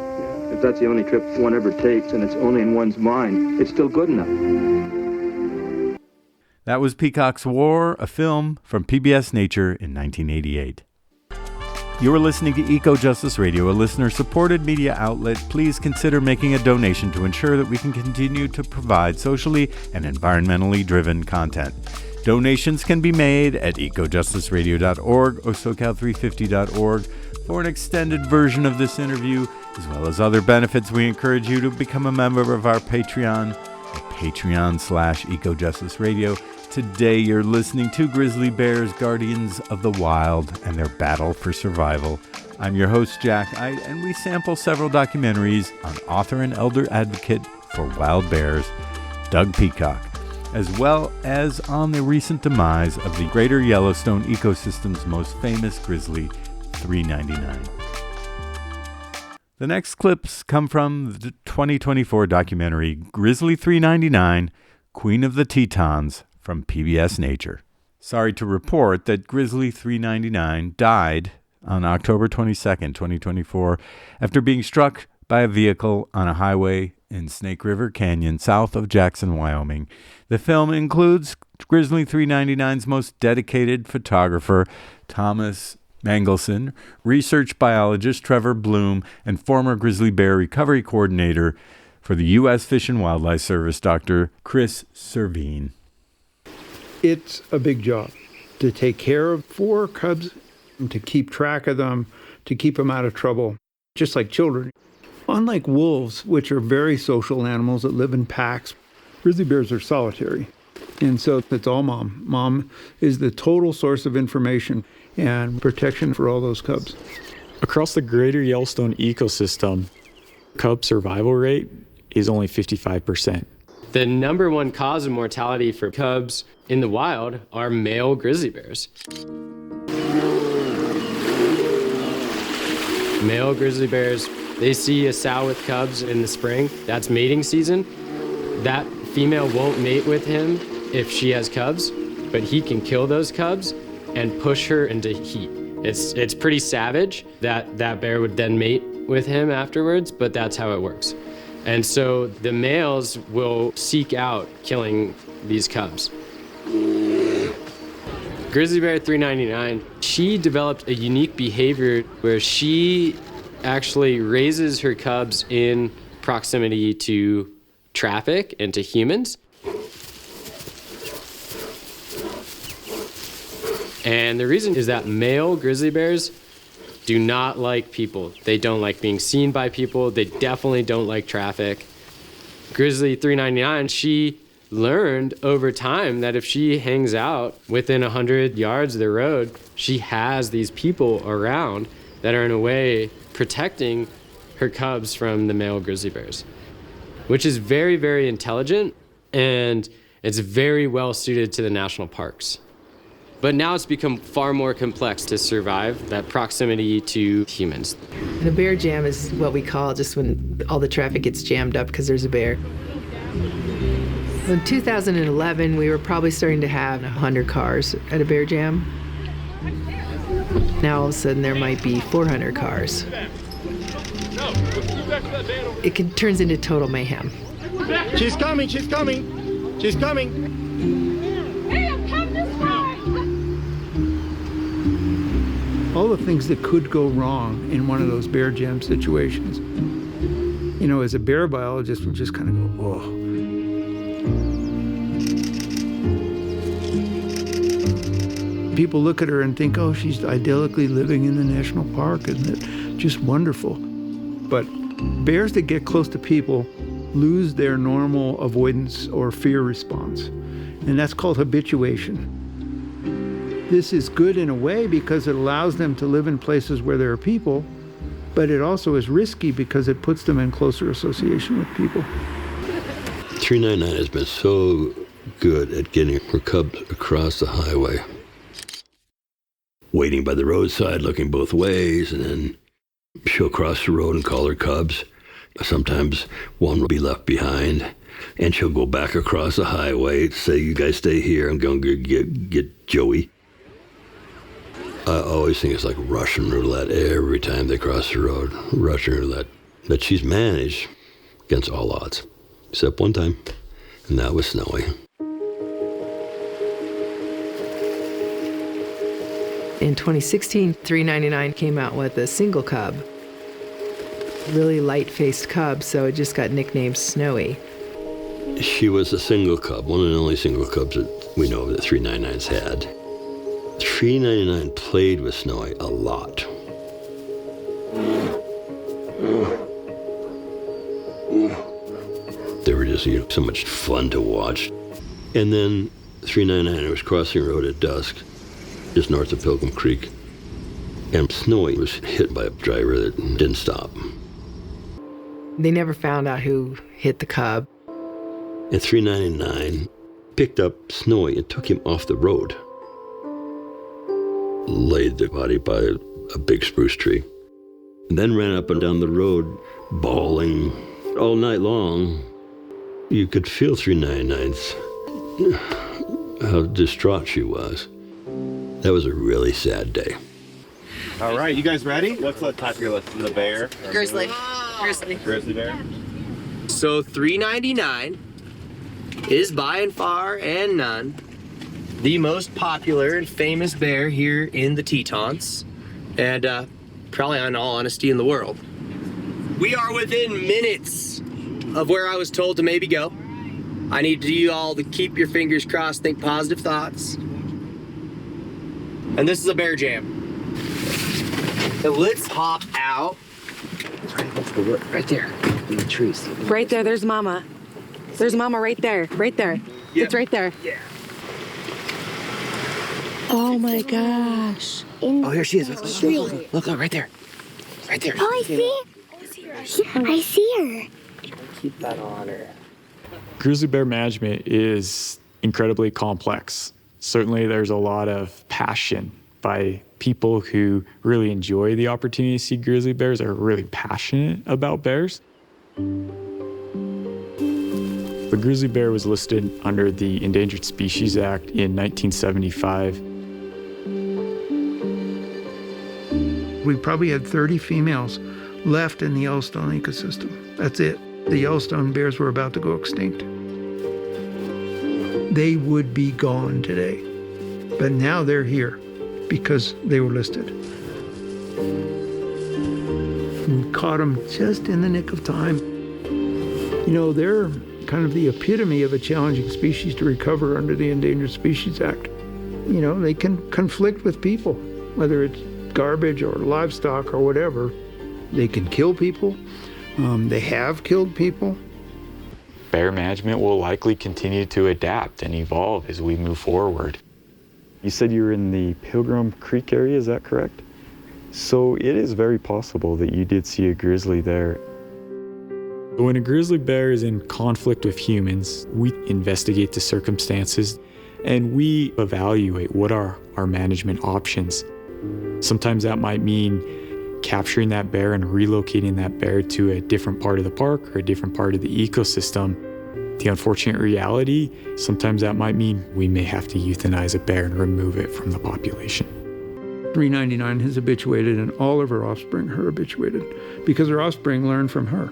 If that's the only trip one ever takes and it's only in one's mind, it's still good enough. That was Peacock's War, a film from PBS Nature in 1988. You are listening to Eco-Justice Radio, a listener-supported media outlet. Please consider making a donation to ensure that we can continue to provide socially and environmentally driven content. Donations can be made at ecojusticeradio.org or socal350.org. For an extended version of this interview, as well as other benefits, we encourage you to become a member of our Patreon at patreon.com/Ecojustice Radio. Today you're listening to Grizzly Bears, Guardians of the Wild, and their battle for survival. I'm your host, Jack Ide, and we sample several documentaries on author and elder advocate for wild bears, Doug Peacock, as well as on the recent demise of the greater Yellowstone ecosystem's most famous grizzly, 399. The next clips come from the 2024 documentary Grizzly 399, Queen of the Tetons, from PBS Nature. Sorry to report that Grizzly 399 died on October 22nd, 2024, after being struck by a vehicle on a highway in Snake River Canyon, south of Jackson, Wyoming. The film includes Grizzly 399's most dedicated photographer, Thomas Mangelson, research biologist Trevor Bloom, and former grizzly bear recovery coordinator for the U.S. Fish and Wildlife Service, Dr. Chris Servine. It's a big job to take care of 4 cubs, to keep track of them, to keep them out of trouble, just like children. Unlike wolves, which are very social animals that live in packs, grizzly bears are solitary. And so it's all mom. Mom is the total source of information and protection for all those cubs. Across the greater Yellowstone ecosystem, cub survival rate is only 55%. The number one cause of mortality for cubs in the wild are male grizzly bears. Male grizzly bears, they see a sow with cubs in the spring, that's mating season. That female won't mate with him if she has cubs, but he can kill those cubs and push her into heat. It's pretty savage that bear would then mate with him afterwards, but that's how it works. And so the males will seek out killing these cubs. Grizzly bear 399, she developed a unique behavior where she actually raises her cubs in proximity to traffic and to humans. And the reason is that male grizzly bears do not like people. They don't like being seen by people. They definitely don't like traffic. Grizzly 399, she learned over time that if she hangs out within 100 yards of the road, she has these people around that are in a way protecting her cubs from the male grizzly bears, which is very, very intelligent, and it's very well suited to the national parks. But now it's become far more complex to survive that proximity to humans. The bear jam is what we call just when all the traffic gets jammed up because there's a bear. In 2011, we were probably starting to have 100 cars at a bear jam. Now all of a sudden there might be 400 cars. It turns into total mayhem. She's coming, she's coming, she's coming. All the things that could go wrong in one of those bear jam situations. You know, as a bear biologist, we just kind of go, whoa. People look at her and think, oh, she's idyllically living in the national park. Isn't it just wonderful? But bears that get close to people lose their normal avoidance or fear response. And that's called habituation. This is good in a way because it allows them to live in places where there are people, but it also is risky because it puts them in closer association with people. 399 has been so good at getting her cubs across the highway. Waiting by the roadside, looking both ways, and then she'll cross the road and call her cubs. Sometimes one will be left behind, and she'll go back across the highway, say, you guys stay here, I'm going to get Joey. I always think it's like Russian roulette every time they cross the road, Russian roulette. But she's managed against all odds, except one time, and that was Snowy. In 2016, 399 came out with a single cub. Really light-faced cub, so it just got nicknamed Snowy. She was a single cub, one of the only single cubs that we know that 399's had. 399 played with Snowy a lot. They were just, so much fun to watch. And then 399 was crossing the road at dusk, just north of Pilgrim Creek, and Snowy was hit by a driver that didn't stop. They never found out who hit the cub. And 399 picked up Snowy and took him off the road. Laid the body by a big spruce tree, and then ran up and down the road bawling all night long. You could feel 399's how distraught she was. That was a really sad day. All right, you guys ready? What's the top of your list? The bear? Grizzly. Grizzly bear? So 399 is by and far and none the most popular and famous bear here in the Tetons, and probably in all honesty in the world. We are within minutes of where I was told to maybe go. I need you all to keep your fingers crossed, think positive thoughts. And this is a bear jam. And let's hop out. Right there, in the trees. Right there, there's Mama. There's Mama right there, right there. Yeah. It's right there. Yeah. Oh my gosh. Oh, here she is. Look, right there. Right there. Oh, I see. I see her. Keep that on her. Grizzly bear management is incredibly complex. Certainly there's a lot of passion by people who really enjoy the opportunity to see grizzly bears, are really passionate about bears. The grizzly bear was listed under the Endangered Species Act in 1975. We probably had 30 females left in the Yellowstone ecosystem. That's it. The Yellowstone bears were about to go extinct. They would be gone today. But now they're here because they were listed. We caught them just in the nick of time. You know, they're kind of the epitome of a challenging species to recover under the Endangered Species Act. You know, they can conflict with people, whether it's garbage or livestock or whatever. They can kill people. They have killed people. Bear management will likely continue to adapt and evolve as we move forward. You said you were in the Pilgrim Creek area, is that correct? So it is very possible that you did see a grizzly there. When a grizzly bear is in conflict with humans, we investigate the circumstances and we evaluate what are our management options. Sometimes that might mean capturing that bear and relocating that bear to a different part of the park or a different part of the ecosystem. The unfortunate reality, sometimes that might mean we may have to euthanize a bear and remove it from the population. 399 has habituated, and all of her offspring are habituated because her offspring learn from her.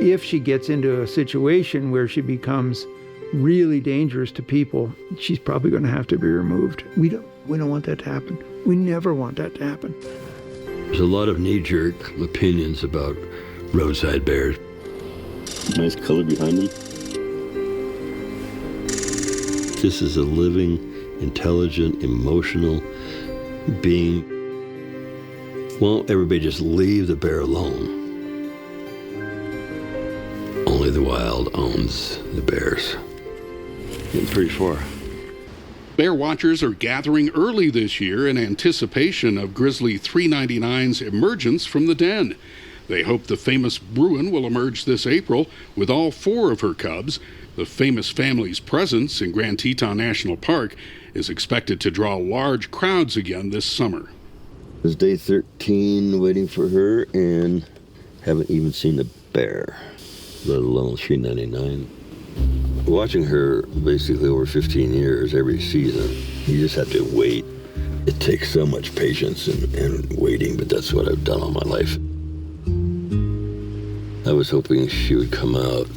If she gets into a situation where she becomes really dangerous to people, she's probably going to have to be removed. We don't want that to happen. We never want that to happen. There's a lot of knee-jerk opinions about roadside bears. Nice color behind them. This is a living, intelligent, emotional being. Won't everybody just leave the bear alone? Only the wild owns the bears. Getting pretty far. Bear watchers are gathering early this year in anticipation of Grizzly 399's emergence from the den. They hope the famous Bruin will emerge this April with all 4 of her cubs. The famous family's presence in Grand Teton National Park is expected to draw large crowds again this summer. It's day 13 waiting for her and haven't even seen the bear, let alone 399. Watching her basically over 15 years every season, you just have to wait. It takes so much patience and waiting, but that's what I've done all my life. I was hoping she would come out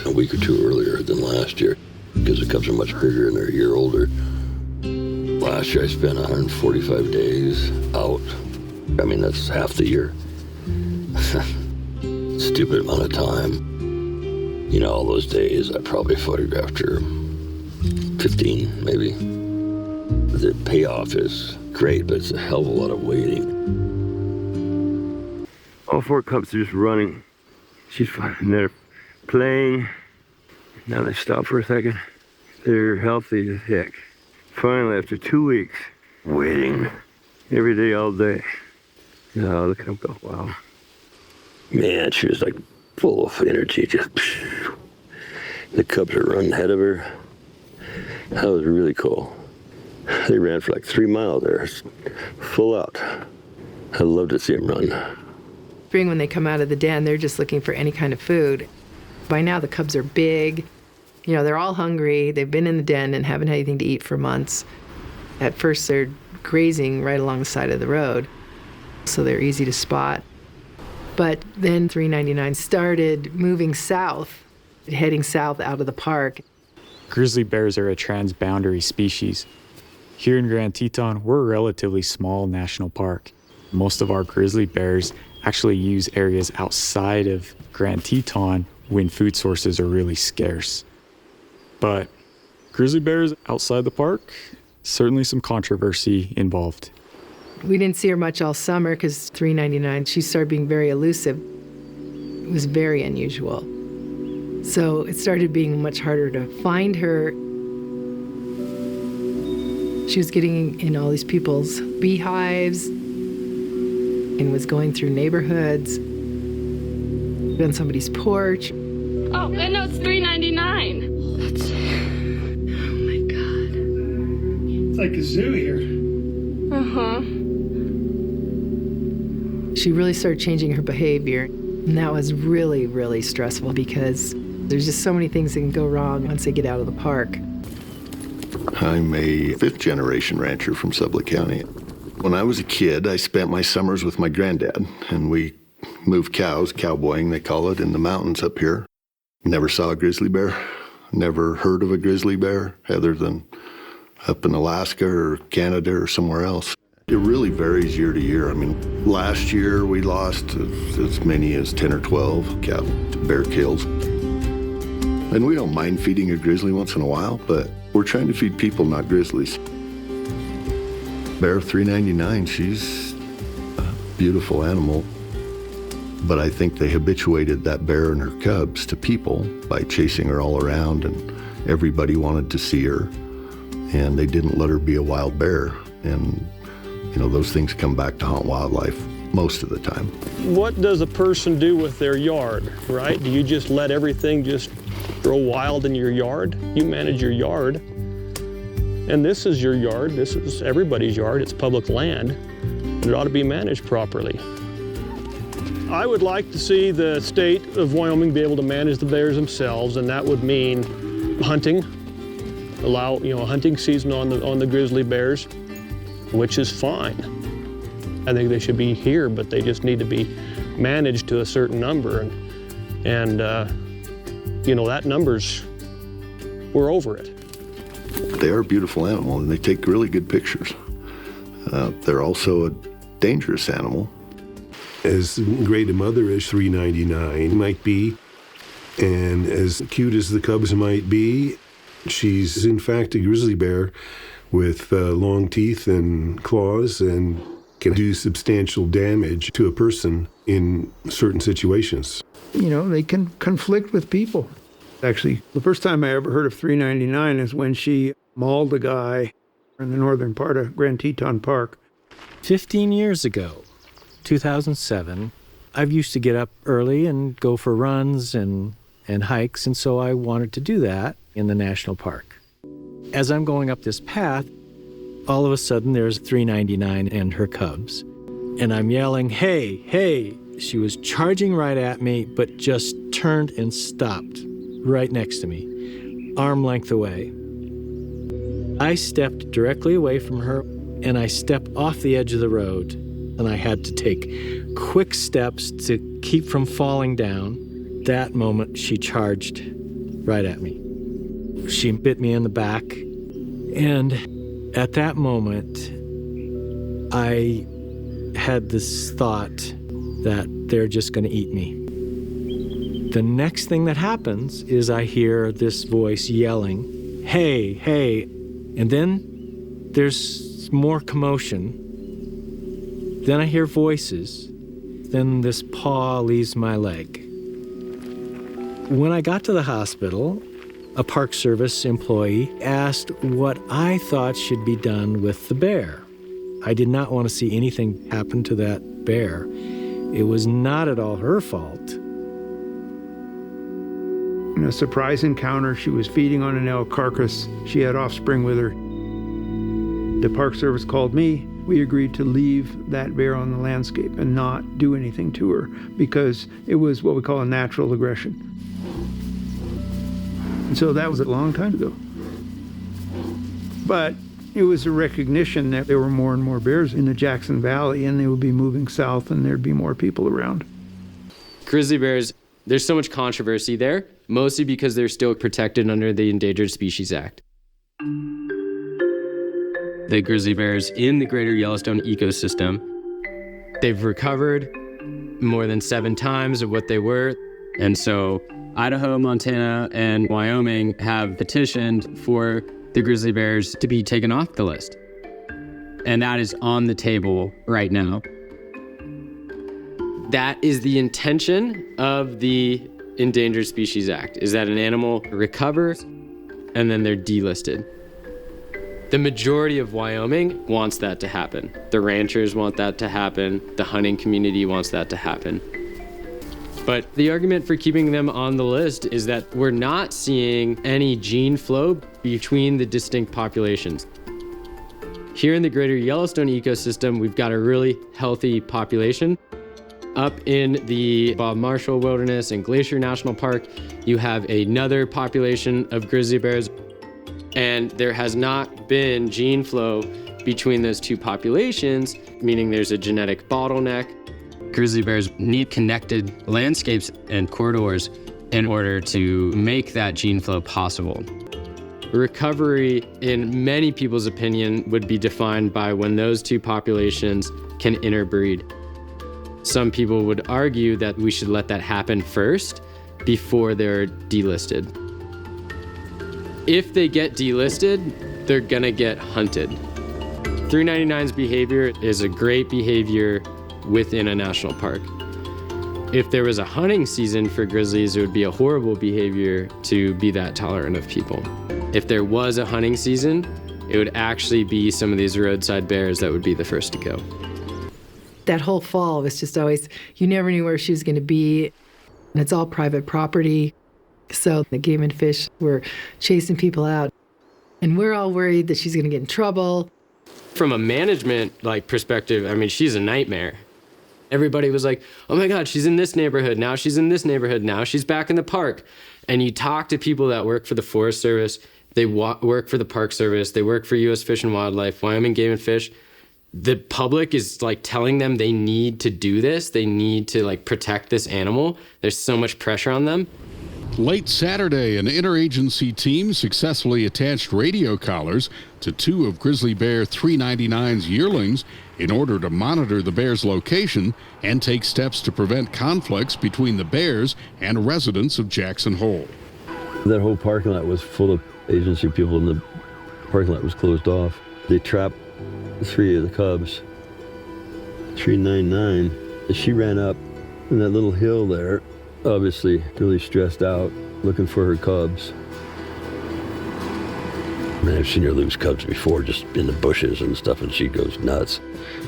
a week or 2 earlier than last year because the cubs are much bigger and they're a year older. Last year I spent 145 days out. I mean, that's half the year. Stupid amount of time. You know, all those days I probably photographed her 15 maybe. The payoff is great, but it's a hell of a lot of waiting. All 4 cubs are just running. She's fine. They're playing. Now they stop for a second. They're healthy as heck. Finally, after 2 weeks, waiting every day, all day. Oh, look at them go. Wow. Man, she was like full of energy. Just the cubs are running ahead of her. That was really cool. They ran for like 3 miles there, full out. I love to see them run. Spring, when they come out of the den, they're just looking for any kind of food. By now, the cubs are big. You know, they're all hungry. They've been in the den and haven't had anything to eat for months. At first, they're grazing right along the side of the road, so they're easy to spot. But then 399 started moving south, heading south out of the park. Grizzly bears are a transboundary species. Here in Grand Teton, we're a relatively small national park. Most of our grizzly bears actually use areas outside of Grand Teton when food sources are really scarce. But grizzly bears outside the park, certainly some controversy involved. We didn't see her much all summer because 399, she started being very elusive. It was very unusual. So it started being much harder to find her. She was getting in all these people's beehives and was going through neighborhoods, on somebody's porch. Oh, and no, it's $3.99. Oh my God. It's like a zoo here. Uh-huh. She really started changing her behavior. And that was really, really stressful because there's just so many things that can go wrong once they get out of the park. I'm a fifth-generation rancher from Sublette County. When I was a kid, I spent my summers with my granddad, and we moved cows, cowboying they call it, in the mountains up here. Never saw a grizzly bear, never heard of a grizzly bear other than up in Alaska or Canada or somewhere else. It really varies year to year. I mean, last year we lost as many as 10 or 12 cattle to bear kills. And we don't mind feeding a grizzly once in a while, but we're trying to feed people, not grizzlies. Bear 399, she's a beautiful animal, but I think they habituated that bear and her cubs to people by chasing her all around, and everybody wanted to see her, and they didn't let her be a wild bear. And, you know, those things come back to haunt wildlife most of the time. What does a person do with their yard, right? Do you just let everything just grow wild in your yard? You manage your yard. And this is your yard. This is everybody's yard. It's public land. And it ought to be managed properly. I would like to see the state of Wyoming be able to manage the bears themselves, and that would mean hunting. Allow, you know, a hunting season on the grizzly bears, which is fine. I think they should be here, but they just need to be managed to a certain number. And you know, that number's, we're over it. They are a beautiful animal, and they take really good pictures. They're also a dangerous animal. As great a mother as 399 might be, and as cute as the cubs might be, she's in fact a grizzly bear with long teeth and claws and can do substantial damage to a person in certain situations. You know, they can conflict with people. Actually, the first time I ever heard of 399 is when she mauled a guy in the northern part of Grand Teton Park. 15 years ago, 2007, I've used to get up early and go for runs and hikes, and so I wanted to do that in the national park. As I'm going up this path, all of a sudden there's 399 and her cubs, and I'm yelling, "Hey, hey!" She was charging right at me, but just turned and stopped right next to me, arm length away. I stepped directly away from her, and I stepped off the edge of the road, and I had to take quick steps to keep from falling down. That moment, she charged right at me. She bit me in the back, and at that moment, I had this thought that they're just going to eat me. The next thing that happens is I hear this voice yelling, "Hey, hey," and then there's more commotion. Then I hear voices. Then this paw leaves my leg. When I got to the hospital, a Park Service employee asked what I thought should be done with the bear. I did not want to see anything happen to that bear. It was not at all her fault. In a surprise encounter, she was feeding on an elk carcass. She had offspring with her. The Park Service called me. We agreed to leave that bear on the landscape and not do anything to her because it was what we call a natural aggression. And so that was a long time ago. But it was a recognition that there were more and more bears in the Jackson Valley, and they would be moving south, and there'd be more people around. Grizzly bears, there's so much controversy there, mostly because they're still protected under the Endangered Species Act. The grizzly bears in the greater Yellowstone ecosystem, they've recovered more than 7 times of what they were. And so Idaho, Montana, and Wyoming have petitioned for the grizzly bears to be taken off the list. and that is on the table right now. That is the intention of the Endangered Species Act, is that an animal recovers and then they're delisted. The majority of Wyoming wants that to happen. The ranchers want that to happen. The hunting community wants that to happen. But the argument for keeping them on the list is that we're not seeing any gene flow between the distinct populations. Here in the greater Yellowstone ecosystem, we've got a really healthy population. Up in the Bob Marshall Wilderness and Glacier National Park, you have another population of grizzly bears, and there has not been gene flow between those two populations, meaning there's a genetic bottleneck. Grizzly bears need connected landscapes and corridors in order to make that gene flow possible. Recovery, in many people's opinion, would be defined by when those two populations can interbreed. Some people would argue that we should let that happen first before they're delisted. If they get delisted, they're gonna get hunted. 399's behavior is a great behavior within a national park. If there was a hunting season for grizzlies, it would be a horrible behavior to be that tolerant of people. If there was a hunting season, it would actually be some of these roadside bears that would be the first to go. That whole fall was just always, you never knew where she was going to be. And it's all private property. So the game and fish were chasing people out. And we're all worried that she's going to get in trouble. From a management perspective, I mean, she's a nightmare. Everybody was like, oh my God, she's in this neighborhood. Now she's in this neighborhood. Now she's back in the park. And you talk to people that work for the Forest Service, they work for the Park Service, they work for U.S. Fish and Wildlife, Wyoming Game and Fish. The public is telling them they need to do this. They need to protect this animal. There's so much pressure on them. Late Saturday, an interagency team successfully attached radio collars to two of grizzly bear 399's yearlings in order to monitor the bear's location and take steps to prevent conflicts between the bears and residents of Jackson Hole. That whole parking lot was full of agency people, and the parking lot was closed off. They trapped 3 of the cubs. 399. She ran up in that little hill there, obviously really stressed out, looking for her cubs. I mean, I've seen her lose cubs before, just in the bushes and stuff, and she goes nuts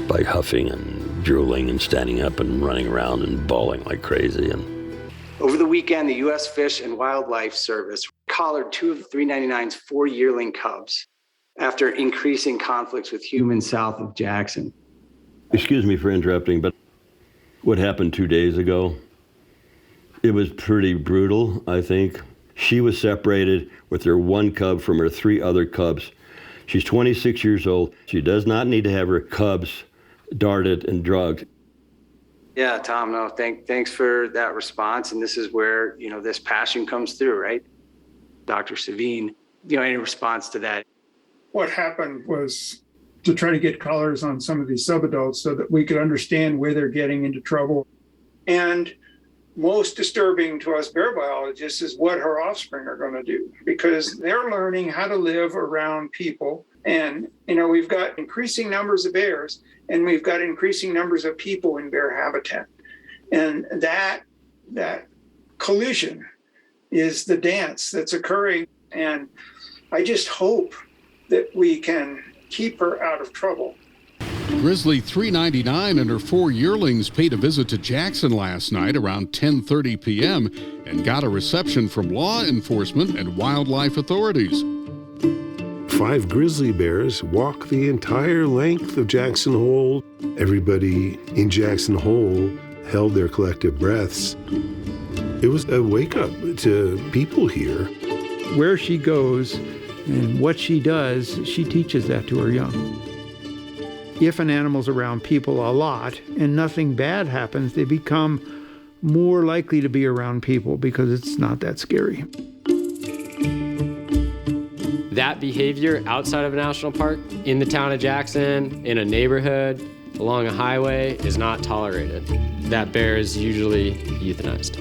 by huffing and drooling and standing up and running around and bawling like crazy. And over the weekend, the U.S. Fish and Wildlife Service collared 2 of 399's 4 yearling cubs after increasing conflicts with humans south of Jackson. Excuse me for interrupting, but what happened 2 days ago, it was pretty brutal, I think. She was separated with her 1 cub from her 3 other cubs. She's 26 years old. She does not need to have her cubs darted and drugged. Yeah, Tom, no, thanks for that response. And this is where, this passion comes through, right? Dr. Savine, any response to that? What happened was to try to get collars on some of these subadults so that we could understand where they're getting into trouble. And most disturbing to us bear biologists is what her offspring are going to do, because they're learning how to live around people. And, we've got increasing numbers of bears, and we've got increasing numbers of people in bear habitat. And that collision is the dance that's occurring. And I just hope that we can keep her out of trouble. Grizzly 399 and her 4 yearlings paid a visit to Jackson last night around 10:30 p.m. and got a reception from law enforcement and wildlife authorities. 5 grizzly bears walk the entire length of Jackson Hole. Everybody in Jackson Hole held their collective breaths. It was a wake-up to people here. Where she goes and what she does, she teaches that to her young. If an animal's around people a lot and nothing bad happens, they become more likely to be around people because it's not that scary. That behavior outside of a national park, in the town of Jackson, in a neighborhood, along a highway, is not tolerated. That bear is usually euthanized.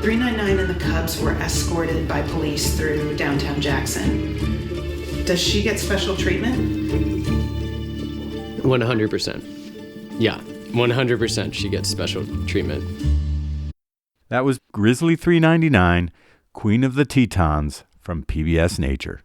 399 and the cubs were escorted by police through downtown Jackson. Does she get special treatment? 100%. Yeah, 100% she gets special treatment. That was Grizzly 399, Queen of the Tetons from PBS Nature.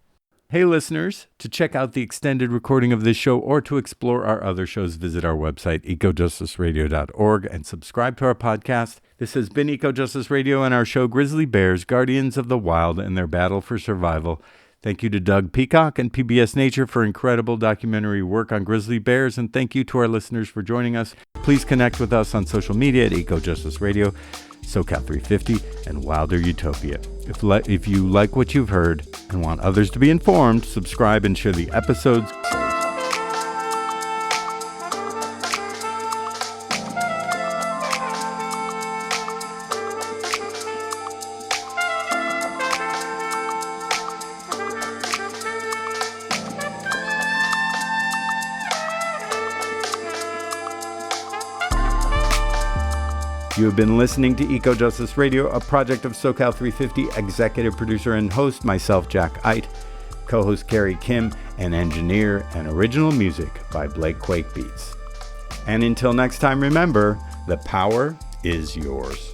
Hey listeners, to check out the extended recording of this show or to explore our other shows, visit our website, ecojusticeradio.org, and subscribe to our podcast. This has been Eco Justice Radio and our show Grizzly Bears, Guardians of the Wild and Their Battle for Survival. Thank you to Doug Peacock and PBS Nature for incredible documentary work on grizzly bears, and thank you to our listeners for joining us. Please connect with us on social media at Eco Justice Radio, SoCal 350, and Wilder Utopia. If you like what you've heard and want others to be informed, subscribe and share the episodes. You have been listening to Eco Justice Radio, a project of SoCal 350, executive producer and host, myself, Jack Ite, co-host Carrie Kim, and engineer and original music by Blake Quake Beats. And until next time, remember, the power is yours.